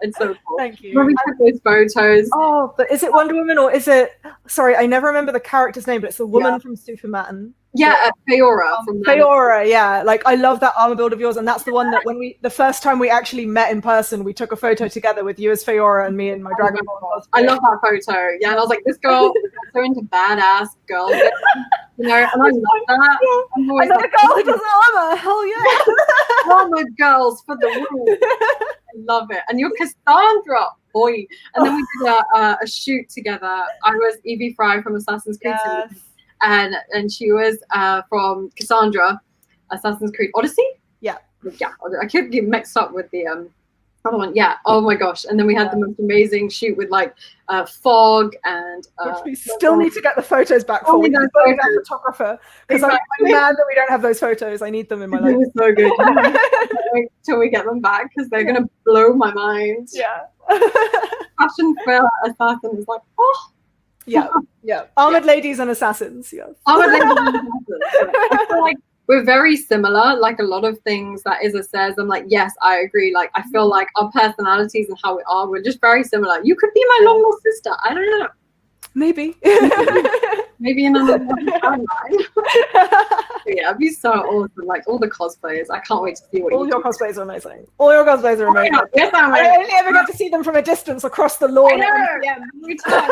It's so cool. Thank you. When we took those photos. Oh, but is it Wonder Woman or is it? Sorry, I never remember the character's name, but it's the woman from Superman. Yeah, Feora. Feora, yeah. Like I love that armor build of yours, and that's the one that the first time we actually met in person, we took a photo together with you as Feora and me in my Dragonborn. I love that photo. Yeah, and I was like, this girl is so into badass girls. You know, and I love that. Yeah. Another girl who does armor. Hell yeah. Armor girls for the win. I love it. And you're Cassandra, boy. And then we did a shoot together. I was Evie Fry from Assassin's Creed. And she was from Cassandra, Assassin's Creed Odyssey. Yeah, I could get mixed up with the other one. Yeah. Oh my gosh! And then we had the most amazing shoot with like fog and. Which we still need to get the photos back for. We need to go to that photographer because I'm mad that we don't have those photos. I need them in my life. It was so good. Till we get them back because they're gonna blow my mind. Yeah. Fashion for assassin is like Yeah. Armored ladies and assassins. Yeah. Armored ladies and assassins. I feel like we're very similar. Like a lot of things that Isa says, I'm like, yes, I agree. Like I feel like our personalities and how we are, we're just very similar. You could be my long lost sister. I don't know. Maybe. Maybe in another timeline. Yeah, it'd be so awesome. Like all the cosplayers. I can't wait to see what all your cosplays are amazing. All your cosplays are amazing. Yes, I only ever got to see them from a distance across the lawn. Yeah, every time.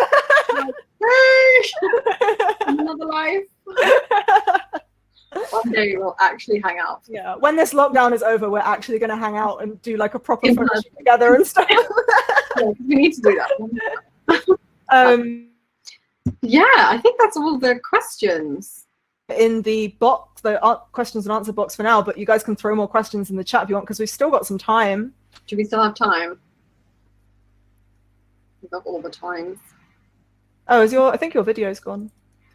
Another life. One day we'll actually hang out. Yeah, when this lockdown is over, we're actually going to hang out and do like a proper photo shoot together and stuff. Yeah, we need to do that. Yeah, I think that's all the questions. In the box, the questions and answer box for now, but you guys can throw more questions in the chat if you want, because we've still got some time. Do we still have time? We've got all the times. Oh, I think your video's gone.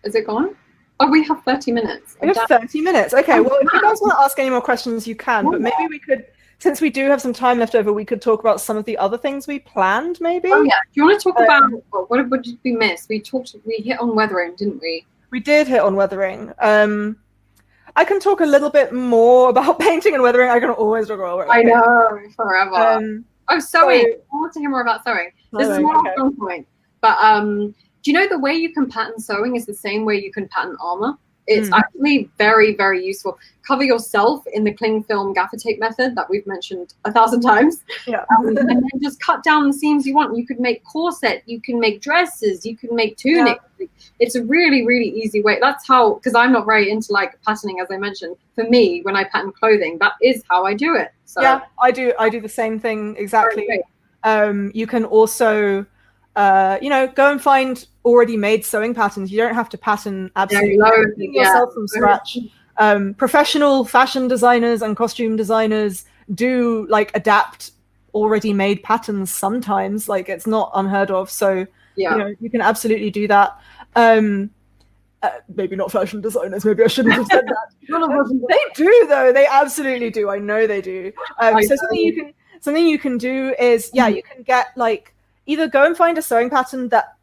Is it gone? Oh, we have 30 minutes. We have 30 minutes. Okay, well, if you guys want to ask any more questions, you can. But maybe we could, since we do have some time left over, we could talk about some of the other things we planned, maybe? Oh, yeah. Do you want to talk about, what did we miss? We hit on weathering, didn't we? We did hit on weathering. I can talk a little bit more about painting and weathering. I can always talk about weathering. I know, forever. Sewing. I want to hear more about sewing. This is not a strong point. But do you know the way you can pattern sewing is the same way you can pattern armor? It's actually very, very useful. Cover yourself in the cling film gaffer tape method that we've mentioned 1,000 times. Yeah. And then just cut down the seams you want. You could make corset, you can make dresses, you can make tunics. Yeah. It's a really, really easy way. That's how, because I'm not very into like patterning, as I mentioned. For me, when I pattern clothing, that is how I do it. So yeah, I do the same thing exactly. You can also go and find already made sewing patterns. You don't have to pattern absolutely everything yourself from scratch. Professional fashion designers and costume designers do like adapt already made patterns sometimes. Like it's not unheard of. So you can absolutely do that. Maybe not fashion designers. Maybe I shouldn't have said that. They do though. They absolutely do. I know they do. So something you can do is you can get like either go and find a sewing pattern that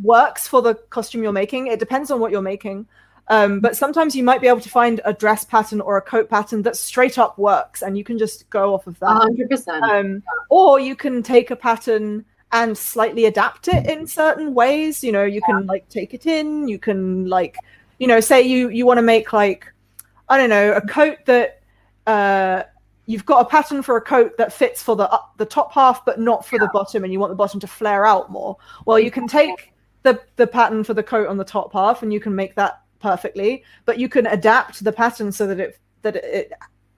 works for the costume you're making. It depends on what you're making. But sometimes you might be able to find a dress pattern or a coat pattern that straight up works, and you can just go off of that. 100%. Or you can take a pattern and slightly adapt it in certain ways. You can like take it in. You can like, say you want to make like, I don't know, a coat that you've got a pattern for a coat that fits for the top half, but not for the bottom, and you want the bottom to flare out more. Well, you can take the pattern for the coat on the top half, and you can make that perfectly, but you can adapt the pattern so that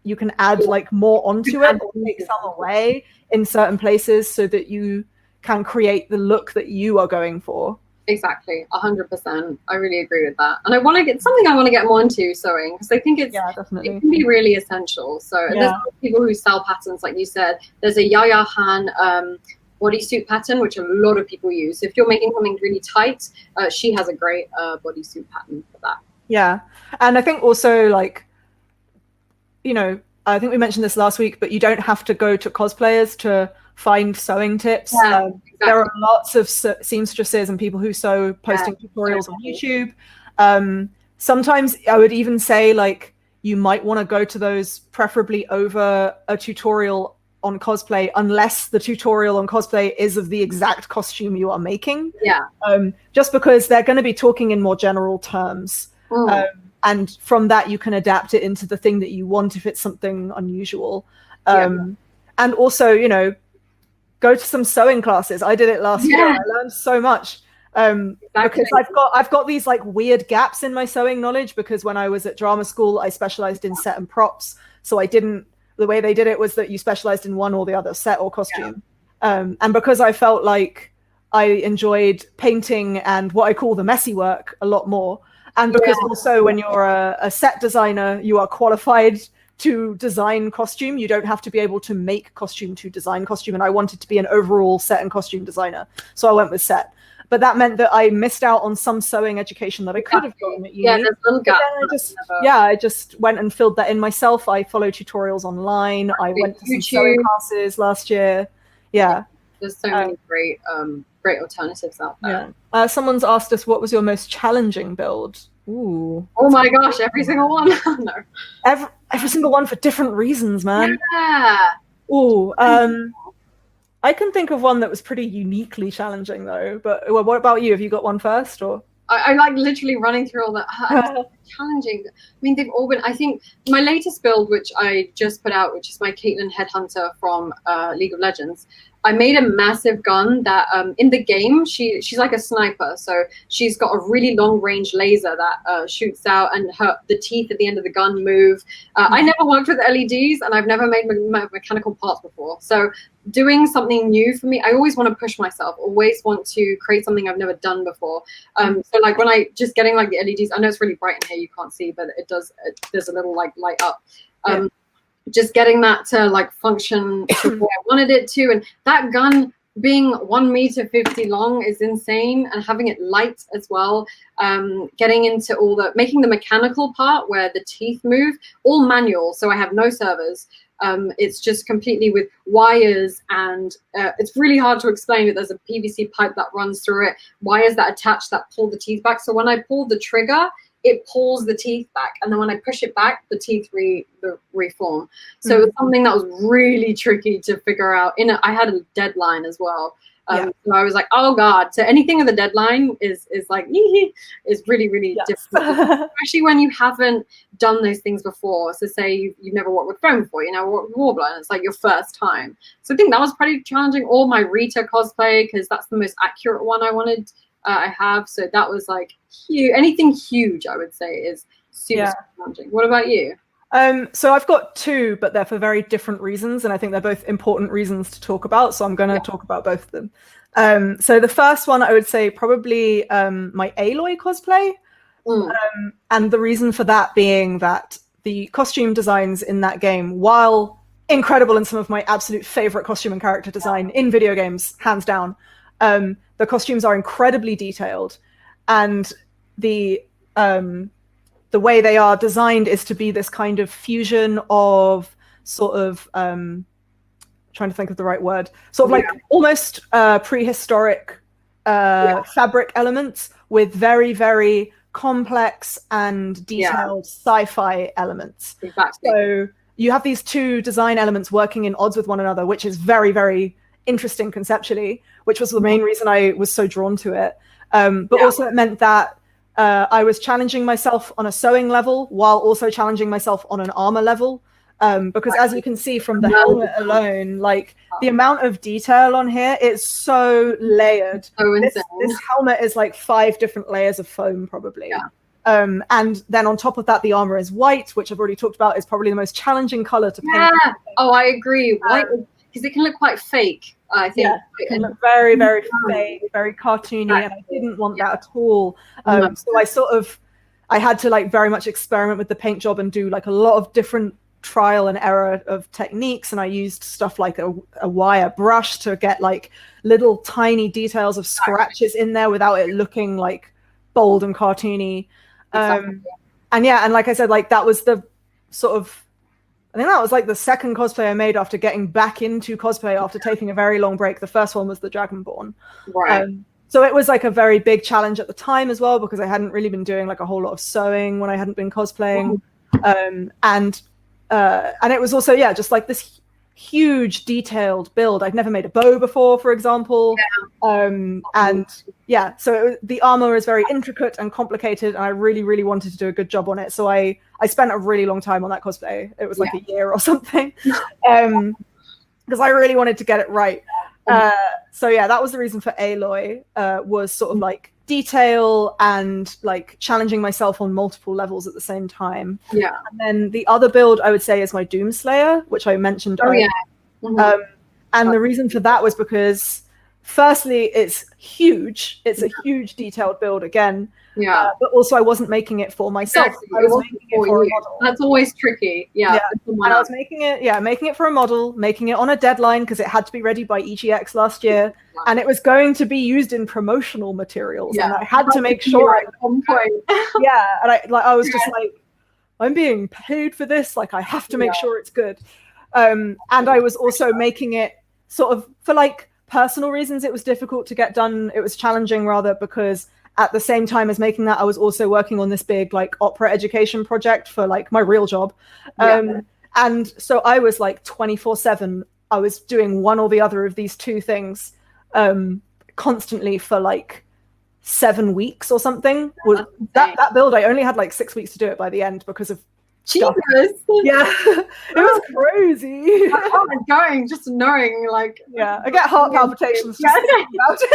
you can add like more onto it, or take some away in certain places, so that you can create the look that you are going for. Exactly, 100%. I really agree with that, and I want to get more into sewing, because I think it can be really essential. So there's people who sell patterns, like you said. There's a Yaya Han bodysuit pattern, which a lot of people use. So if you're making something really tight, she has a great bodysuit pattern for that. Yeah, and I think also like, I think we mentioned this last week, but you don't have to go to cosplayers to find sewing tips. Exactly. There are lots of seamstresses and people who sew posting tutorials on YouTube. Sometimes I would even say like you might want to go to those preferably over a tutorial on cosplay, unless the tutorial on cosplay is of the exact costume you are making. Just because they're going to be talking in more general terms. And from that you can adapt it into the thing that you want if it's something unusual. And also, go to some sewing classes. I did it last year. I learned so much. Because I've got these like weird gaps in my sewing knowledge, because when I was at drama school I specialized in set and props. So the way they did it was that you specialized in one or the other, set or costume. And because I felt like I enjoyed painting and what I call the messy work a lot more, and because also when you're a set designer, you are qualified to design costume. You don't have to be able to make costume to design costume. And I wanted to be an overall set and costume designer, so I went with set. But that meant that I missed out on some sewing education that I could have gotten at uni. I just went and filled that in myself. I follow tutorials online. I went to some sewing classes last year. There's so many great alternatives out there. Someone's asked us, what was your most challenging build? Ooh. Oh my gosh, every single one. No. Every single one for different reasons, man. Yeah. Ooh. I can think of one that was pretty uniquely challenging, though. But what about you? Have you got one first, or? I like literally running through all that. Challenging. I mean, they've all been. I think my latest build, which I just put out, which is my Caitlyn Headhunter from League of Legends. I made a massive gun that in the game she's like a sniper, so she's got a really long range laser that shoots out, and the teeth at the end of the gun move. I never worked with LEDs, and I've never made mechanical parts before, so doing something new for me, I always want to push myself, always want to create something I've never done before. So like when I just getting like the LEDs, I know it's really bright in here, you can't see, but there's a little like light up. Just getting that to like function the way I wanted it to, and that gun being 1.50 meters long is insane, and having it light as well. Getting into all making the mechanical part where the teeth move, all manual. So I have no servers. It's just completely with wires, and it's really hard to explain it. There's a PVC pipe that runs through it, wires that attach that pull the teeth back. So when I pull the trigger, it pulls the teeth back, and then when I push it back, the teeth reform. So it was something that was really tricky to figure out. I had a deadline as well. So I was like, oh God. So anything with a deadline is like is really, really difficult, especially when you haven't done those things before. So say you've never worked with foam before, you know, Warbler, and it's like your first time. So I think that was pretty challenging. Or my Rita cosplay, because that's the most accurate one I wanted. I have. So that was like huge. Anything huge, I would say, is super challenging. What about you? So I've got two, but they're for very different reasons, and I think they're both important reasons to talk about. So I'm going to talk about both of them. So the first one, I would say probably my Aloy cosplay, and the reason for that being that the costume designs in that game, while incredible and some of my absolute favorite costume and character design in video games, hands down, the costumes are incredibly detailed, and the way they are designed is to be this kind of fusion of sort of trying to think of the right word, sort of like almost prehistoric fabric elements with very, very complex and detailed sci-fi elements. Exactly. So you have these two design elements working in odds with one another, which is very, very interesting conceptually, which was the main reason I was so drawn to it. But also it meant that I was challenging myself on a sewing level while also challenging myself on an armor level. Because as you can see from the helmet alone, like the amount of detail on here is so layered. So insane. This helmet is like 5 different layers of foam probably. And then on top of that, the armor is white, which I've already talked about is probably the most challenging color to paint. Oh, I agree. White, because it can look quite fake, I think. Yeah, it can look very, very fake, very cartoony, and I didn't want that at all. So I had to like very much experiment with the paint job and do like a lot of different trial and error of techniques, and I used stuff like a wire brush to get like little tiny details of scratches in there without it looking like bold and cartoony. And like I said, like that was the sort of, I think that was like the second cosplay I made after getting back into cosplay after taking a very long break. The first one was the Dragonborn. So it was like a very big challenge at the time as well, because I hadn't really been doing like a whole lot of sewing when I hadn't been cosplaying. And it was also, just like this huge detailed build. I'd never made a bow before, for example. So the armor is very intricate and complicated, and I really, really wanted to do a good job on it. So I spent a really long time on that cosplay. It was like a year or something, because I really wanted to get it right. That was the reason for Aloy, was sort of like detail and like challenging myself on multiple levels at the same time. And then the other build I would say is my Doomslayer, which I mentioned earlier. And the reason for that was because firstly, it's huge. It's a huge detailed build again. But also I wasn't making it for myself. I was making it for a model. That's always tricky. And I was making it for a model, making it on a deadline because it had to be ready by QGX last year, and it was going to be used in promotional materials, and I had to make sure. And I was just like, I'm being paid for this. Like I have to make sure it's good. And I was also making it sort of for like personal reasons. It was difficult to get done. It was challenging rather because at the same time as making that, I was also working on this big like opera education project for like my real job. And so I was like 24/7. I was doing one or the other of these two things constantly for like 7 weeks or something. That build, I only had like 6 weeks to do it by the end because of stuff. It was crazy. My heart is going just knowing, like, I get heart palpitations just thinking about it.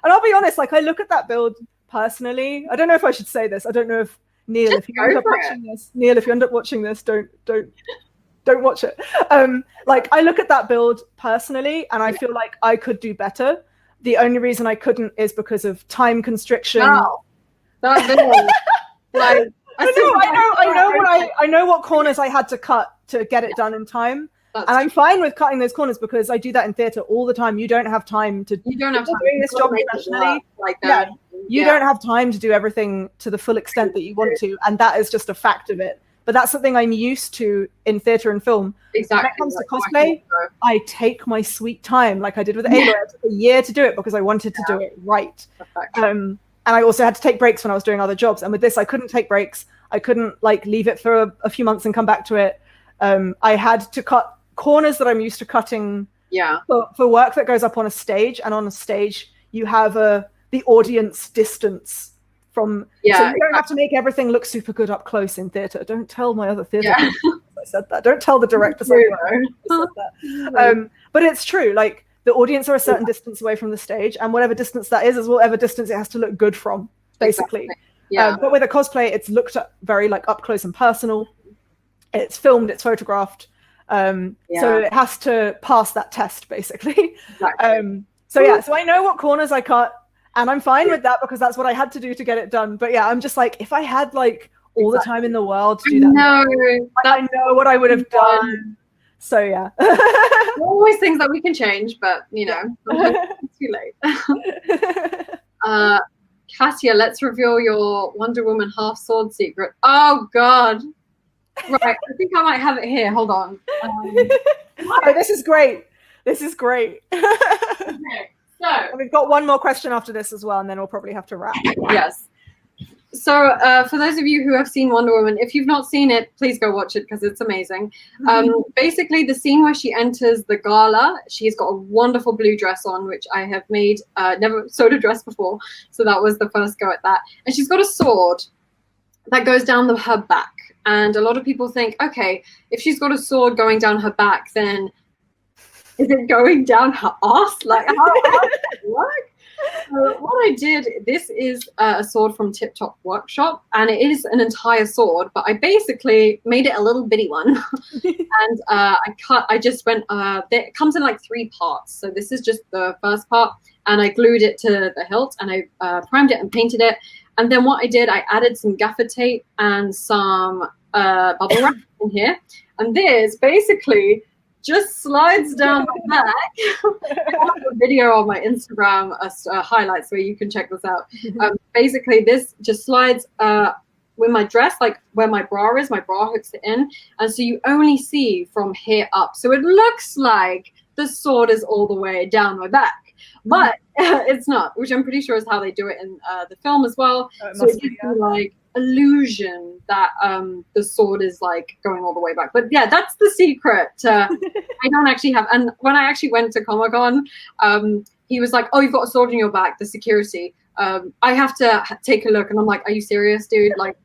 And I'll be honest, like I look at that build personally. I don't know if I should say this. I don't know if Neil, if you end up watching this, don't watch it. Like I look at that build personally, and I feel like I could do better. The only reason I couldn't is because of time constriction. That build. Like I know what corners I had to cut to get it done in time. And I'm fine with cutting those corners because I do that in theatre all the time. You don't have time to. You don't have time doing this job professionally. You don't have time to do everything to the full extent that you want to, and that is just a fact of it. But that's something I'm used to in theatre and film. Exactly. When it comes to cosplay, I take my sweet time, like I did with Aloy. It took a year to do it because I wanted to do it right. And I also had to take breaks when I was doing other jobs. And with this, I couldn't take breaks. I couldn't like leave it for a few months and come back to it. I had to cut corners that I'm used to cutting for work that goes up on a stage. And on a stage, you have the audience distance from, so you don't have to make everything look super good up close in theatre. Don't tell my other theatre I said that. Don't tell the directors I said that. But it's true, like the audience are a certain distance away from the stage, and whatever distance that is whatever distance it has to look good from, basically. But with a cosplay, it's looked at very like up close and personal. It's filmed, it's photographed. So it has to pass that test, basically. So I know what corners I cut. And I'm fine with that because that's what I had to do to get it done. But I'm just like, if I had like all the time in the world to do that, I know what I would have done. So always things that we can change, but you know, it's too late. Katya, let's reveal your Wonder Woman half sword secret. Oh God. Right, I think I might have it here. Hold on. Oh, this is great. This is great. Okay. So we've got one more question after this as well, and then we'll probably have to wrap. Yes. So for those of you who have seen Wonder Woman, if you've not seen it, please go watch it because it's amazing. Basically, the scene where she enters the gala, she's got a wonderful blue dress on, which I have made, never sewed a dress before. So that was the first go at that. And she's got a sword that goes down her back. And a lot of people think, okay, if she's got a sword going down her back, then is it going down her ass? Like, how does it work? So what I did, this is a sword from Tip Top Workshop, and it is an entire sword, but I basically made it a little bitty one. And I just went, it comes in like 3 parts. So this is just the first part, and I glued it to the hilt, and I primed it and painted it. And then what I did, I added some gaffer tape and some bubble wrap in here. And this basically just slides down my back. I have a video on my Instagram highlights where you can check this out. Basically, this just slides with my dress, like where my bra is. My bra hooks it in, and so you only see from here up. So it looks like the sword is all the way down my back, but it's not, which I'm pretty sure is how they do it in the film as well. So it gives you like illusion that the sword is like going all the way back. But yeah, that's the secret. I don't actually have, and when I actually went to Comic-Con, he was like, oh, you've got a sword in your back, the security. I have to take a look, and I'm like, are you serious, dude? Like,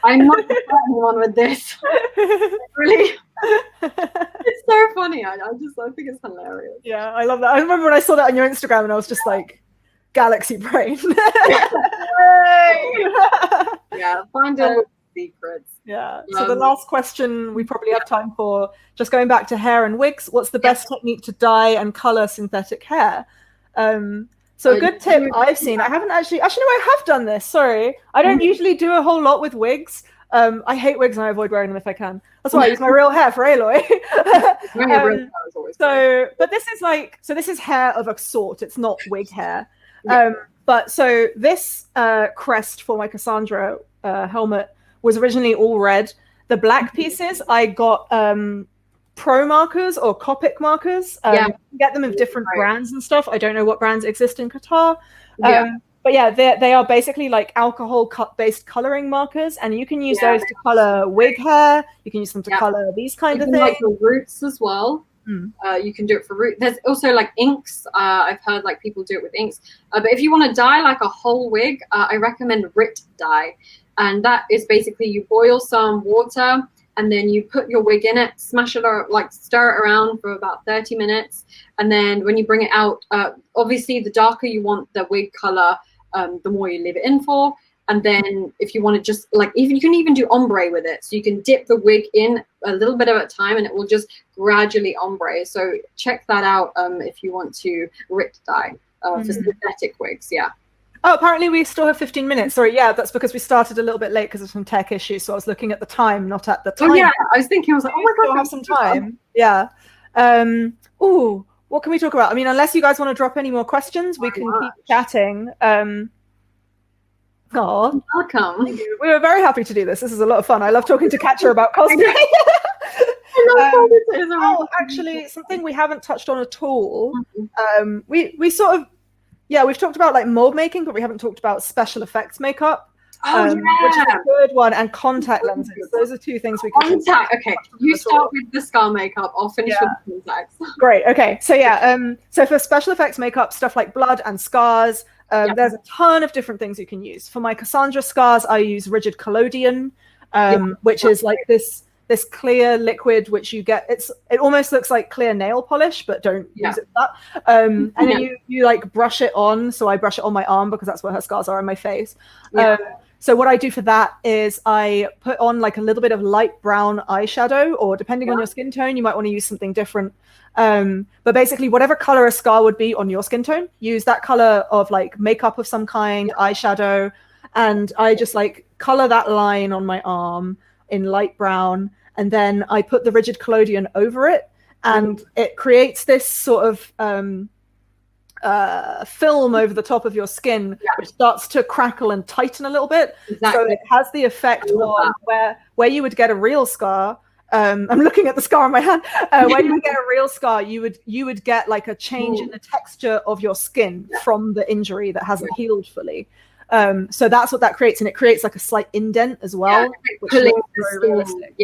I'm not the one with this. Really? It's so funny. I think it's hilarious. Yeah, I love that. I remember when I saw that on your Instagram and I was just like, galaxy brain. Yeah, find out secrets. Yeah. So the last question we probably have time for, just going back to hair and wigs, what's the best technique to dye and color synthetic hair? So a good tip I've seen, I haven't actually, no, I have done this, sorry. I don't usually do a whole lot with wigs. I hate wigs and I avoid wearing them if I can. That's why I use my real hair for Aloy. But this is like, so this is hair of a sort. It's not wig hair. But so this crest for my Cassandra helmet was originally all red. The black pieces, I got pro markers or Copic markers. You can get them of different brands and stuff. I don't know what brands exist in Qatar. But yeah, they are basically like alcohol based coloring markers, and you can use those to color wig hair. You can use them to color these kind of things. Like the roots as well. You can do it for root. There's also like inks. I've heard like people do it with inks. But if you want to dye like a whole wig, I recommend Rit dye. And that is basically you boil some water and then you put your wig in it, smash it or like stir it around for about 30 minutes. And then when you bring it out, obviously the darker you want the wig color, the more you leave it in for. And then if you want to just like, even you can even do ombre with it. So you can dip the wig in a little bit at a time and it will just gradually ombre. So check that out if you want to Rit dye for synthetic wigs. Yeah. Oh, apparently we still have 15 minutes. Sorry, yeah, that's because we started a little bit late because of some tech issues. So I was looking at the time, not at the time. Oh yeah, I was thinking, I was like, oh my God, we have some time. Yeah. Ooh, what can we talk about? I mean, unless you guys want to drop any more questions, we can keep chatting. Oh, welcome. We were very happy to do this. This is a lot of fun. I love talking to Katya about cosplay. Actually, something we haven't touched on at all. We sort of, we've talked about like mold making, but we haven't talked about special effects makeup. Which is a good one, and contact lenses. Those are two things we can. Okay, you start with the scar makeup. I'll finish with the contacts. Great. Okay. So so for special effects makeup, stuff like blood and scars, there's a ton of different things you can use. For my Cassandra scars, I use rigid collodion, which is like this clear liquid which you get. It almost looks like clear nail polish, but don't use it for that. And then you like brush it on. So I brush it on my arm because that's where her scars are on my face. So what I do for that is I put on like a little bit of light brown eyeshadow, or depending on your skin tone, you might want to use something different. But basically whatever color a scar would be on your skin tone, use that color of like makeup of some kind, eyeshadow, and I just like color that line on my arm in light brown, and then I put the rigid collodion over it, and it creates this sort of film over the top of your skin, which starts to crackle and tighten a little bit. So it has the effect on where you would get a real scar. I'm looking at the scar on my hand. Where you would get a real scar, you would get like a change in the texture of your skin from the injury that hasn't healed fully. So that's what that creates, and it creates like a slight indent as well, which is very realistic.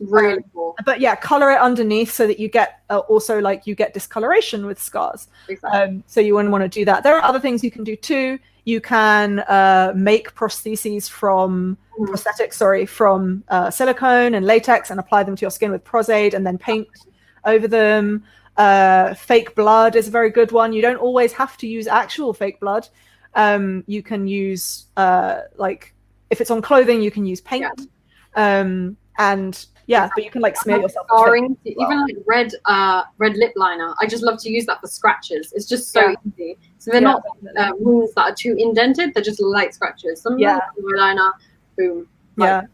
Really cool. But color it underneath so that you get also like you get discoloration with scars. So you wouldn't want to do that. There are other things you can do too. You can make prostheses from silicone and latex and apply them to your skin with Prosaid and then paint over them. Fake blood is a very good one. You don't always have to use actual fake blood. You can use like if it's on clothing, you can use paint. But you can like smear yourself. Scarring, even like red lip liner. I just love to use that for scratches. It's just so easy. So they're not wounds that are too indented. They're just light scratches. Some eyeliner, boom. An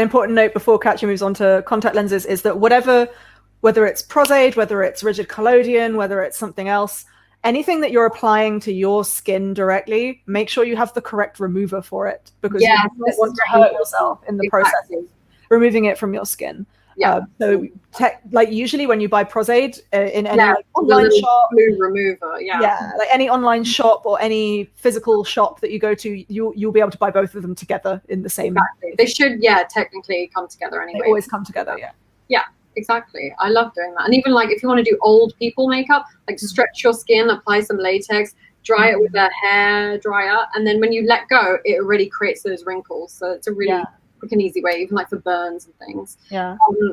important note before Katya moves on to contact lenses is that whether it's Prosaid, whether it's rigid collodion, whether it's something else, anything that you're applying to your skin directly, make sure you have the correct remover for it, because you don't want to hurt yourself in the process of removing it from your skin. Like usually when you buy Prosaid in any like online shop, remover, like any online shop or any physical shop that you go to, you'll be able to buy both of them together in the same. They should, technically come together anyway. They always come together, Exactly. I love doing that. And even like if you want to do old people makeup, like stretch your skin, apply some latex, dry it with a hair dryer, and then when you let go, it already creates those wrinkles. So it's a really quick and easy way, even like for burns and things.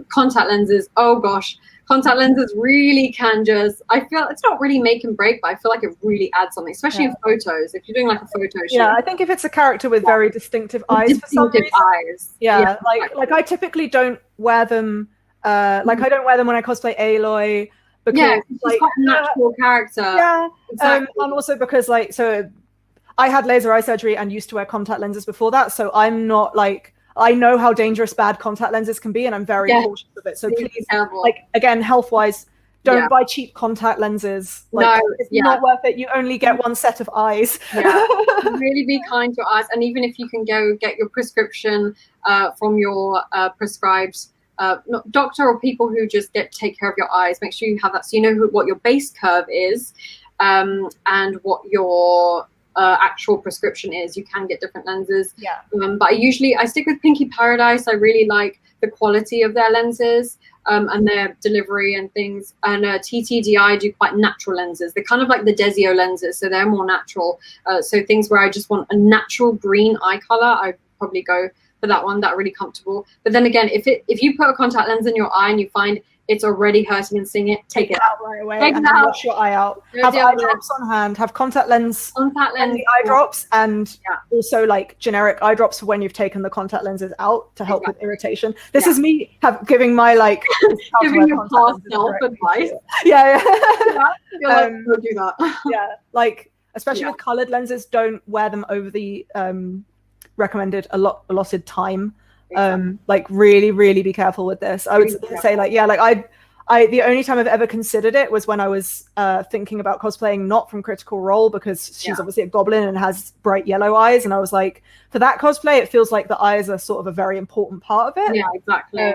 Contact lenses, oh gosh. Contact lenses really can I feel it's not really make and break, but I feel like it really adds something, especially in photos. If you're doing like a photo shoot. I think if it's a character with very distinctive eyes for some reason. Like I typically don't wear them. Like I don't wear them when I cosplay Aloy because like a natural character. And also because so I had laser eye surgery and used to wear contact lenses before that, so I'm not like, I know how dangerous bad contact lenses can be, and I'm very cautious of it. So please, like again, health wise, don't buy cheap contact lenses. Like, it's not worth it. You only get one set of eyes. Really be kind to your eyes, and even if you can go get your prescription from your prescribed doctor or people who just take care of your eyes, make sure you have that so you know what your base curve is and what your actual prescription is. You can get different lenses, but I stick with Pinky Paradise. I really like the quality of their lenses and their delivery and things, and TTDI do quite natural lenses. They're kind of like the Desio lenses, so they're more natural, so things where I just want a natural green eye color, I probably go for that one, that really comfortable. But then again, if you put a contact lens in your eye and you find it's already hurting and stinging, take it out right away and wash your eye out. Have eye drops on hand, have contact lens eye drops, and also like generic eye drops for when you've taken the contact lenses out to help with irritation. This is me giving my like giving your past self advice. You're like, don't do that. Like especially with colored lenses, don't wear them over the recommended allotted time. Exactly. Like really be careful with this. I would say like, yeah, like I the only time I've ever considered it was when I was thinking about cosplaying not from Critical Role, because she's obviously a goblin and has bright yellow eyes, and I was like, for that cosplay it feels like the eyes are sort of a very important part of it. Yeah, exactly.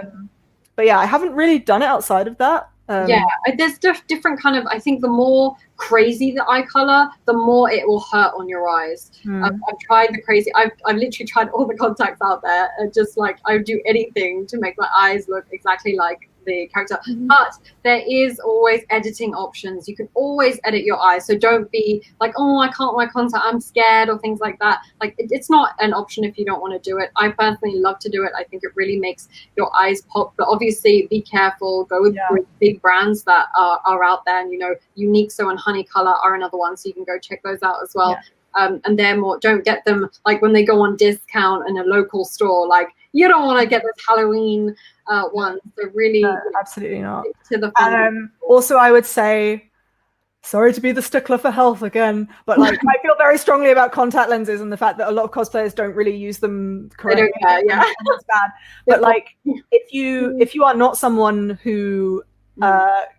But yeah, I haven't really done it outside of that. Yeah, there's different kind of, I think the more crazy the eye color, the more it will hurt on your eyes. I've tried the crazy, I've literally tried all the contacts out there, and just like I would do anything to make my eyes look exactly like the character. But there is always editing options. You can always edit your eyes, so don't be like, oh, I can't wear contact, I'm scared, or things like that. Like it's not an option if you don't want to do it. I personally love to do it. I think it really makes your eyes pop, but obviously be careful. Go with big brands that are out there, and you know, Unique So and Honey Color are another one, so you can go check those out as well. And they're more, don't get them like when they go on discount in a local store. Like you don't want to get this Halloween ones. So really, absolutely not. To the fun. Also, I would say, sorry to be the stickler for health again, but like I feel very strongly about contact lenses and the fact that a lot of cosplayers don't really use them correctly. It's bad. But like, if you are not someone who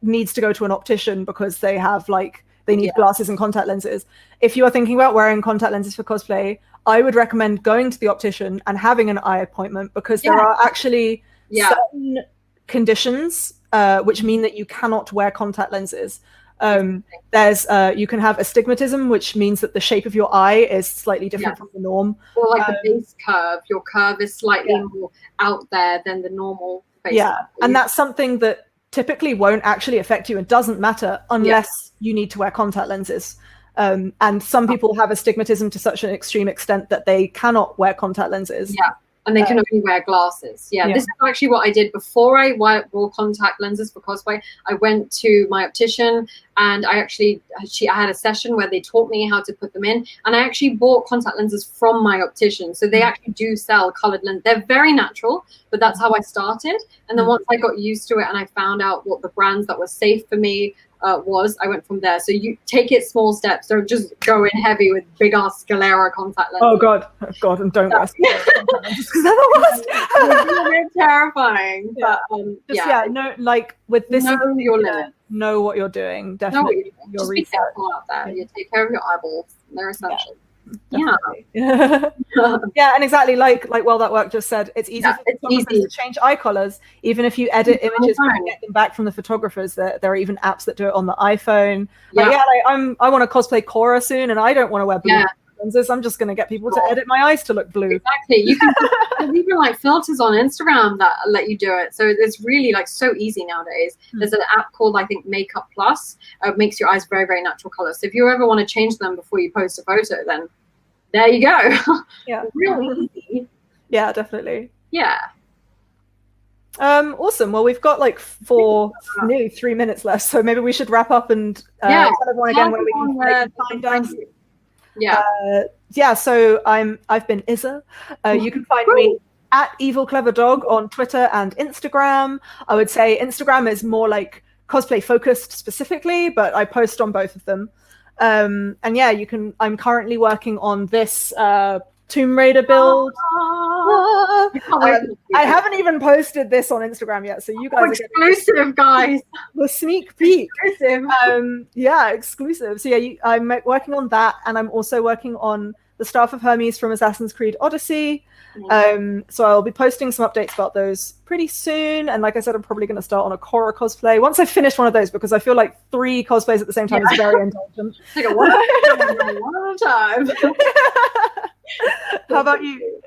needs to go to an optician because they have like they need glasses and contact lenses, if you are thinking about wearing contact lenses for cosplay, I would recommend going to the optician and having an eye appointment, because there are actually certain conditions which mean that you cannot wear contact lenses. There's you can have astigmatism, which means that the shape of your eye is slightly different from the norm, or like the base curve. Your curve is slightly more out there than the normal face. And that's something that typically won't actually affect you. It doesn't matter unless you need to wear contact lenses. And some people have astigmatism to such an extreme extent that they cannot wear contact lenses. And they can only wear glasses. This is actually what I did before I wore contact lenses for cosplay. I went to my optician, and I had a session where they taught me how to put them in, and I actually bought contact lenses from my optician. So they actually do sell colored lenses. They're very natural, but that's how I started. And then once I got used to it and I found out what the brands that were safe for me I went from there. So you take it small steps. Don't just go in heavy with big ass sclera contact lenses. Oh god, and don't wear sclera contact lenses, because they're the worst. They're terrifying. But no, like with this, know your limits. Know what you're doing. Definitely, just be careful out there. You take care of your eyeballs. They're essential. And exactly like Well That Work just said, it's easy to change eye colors, even if you edit images and get them back from the photographers. There are even apps that do it on the iPhone. I want to cosplay Cora soon, and I don't want to wear blue lenses. I'm just going to get people to edit my eyes to look blue. Exactly. You can there's even like filters on Instagram that let you do it. So it's really like so easy nowadays. There's an app called, I think, Makeup Plus. Makes your eyes very, very natural colors. So if you ever want to change them before you post a photo, then there you go. Really easy. Yeah, definitely. Yeah. Awesome. Well, we've got like nearly 3 minutes left, so maybe we should wrap up and tell everyone again where we can find us. So I've been Izza. You can find me at Evil Clever Dog on Twitter and Instagram. I would say Instagram is more like cosplay focused specifically, but I post on both of them. And you can. I'm currently working on this Tomb Raider build. I haven't even posted this on Instagram yet, so you guys exclusive, guys. The sneak peek. Exclusive. Exclusive. So I'm working on that, and I'm also working on the Staff of Hermes from Assassin's Creed Odyssey. So I'll be posting some updates about those pretty soon, and like I said, I'm probably going to start on a Korra cosplay once I finish one of those, because I feel like 3 cosplays at the same time is very indulgent. Take a one at a time. How about you?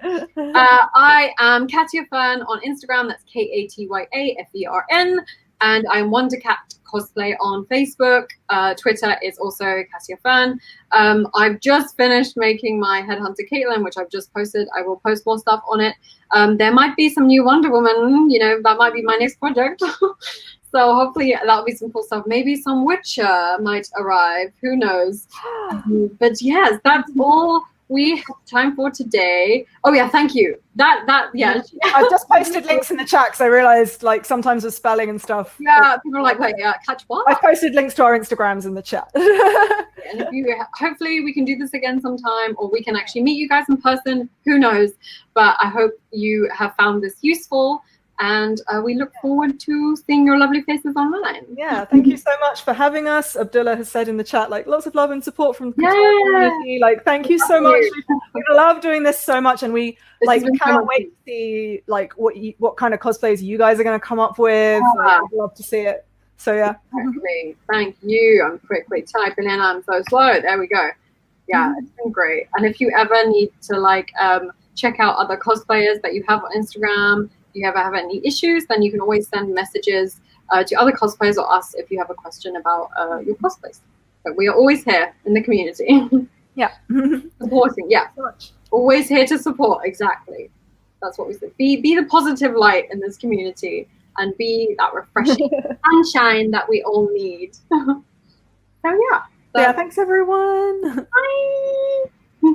I am Katya Fern on Instagram. That's KatyyaFern, and I'm WonderCat Cosplay on Facebook. Twitter is also Katya Fern. I've just finished making my Headhunter Caitlin, which I've just posted. I will post more stuff on it. There might be some new Wonder Woman. That might be my next project. So hopefully that'll be some cool stuff. Maybe some Witcher might arrive. Who knows? But yes, that's all we have time for today. Oh yeah, thank you. Yeah. I've just posted links in the chat because I realized like sometimes with spelling and stuff. Yeah, people are like, wait, catch what? I've posted links to our Instagrams in the chat. And if you, hopefully we can do this again sometime, or we can actually meet you guys in person. Who knows? But I hope you have found this useful. And we look forward to seeing your lovely faces online. Yeah, thank you so much for having us. Abdullah has said in the chat, like, lots of love and support from the community. Like, thank you so much. We love doing this so much, and we can't wait to see like what kind of cosplays you guys are going to come up with. Like, I'd love to see it. So yeah. Exactly. Thank you. I'm quickly typing in. I'm so slow. There we go. Yeah, it's been great. And if you ever need to like check out other cosplayers that you have on Instagram, if you ever have any issues, then you can always send messages to other cosplayers or us if you have a question about your cosplays. But we are always here in the community. Yeah. Supporting. Yeah. Always here to support. Exactly. That's what we said. Be the positive light in this community and be that refreshing sunshine that we all need. So yeah. Yeah. Thanks everyone. Bye.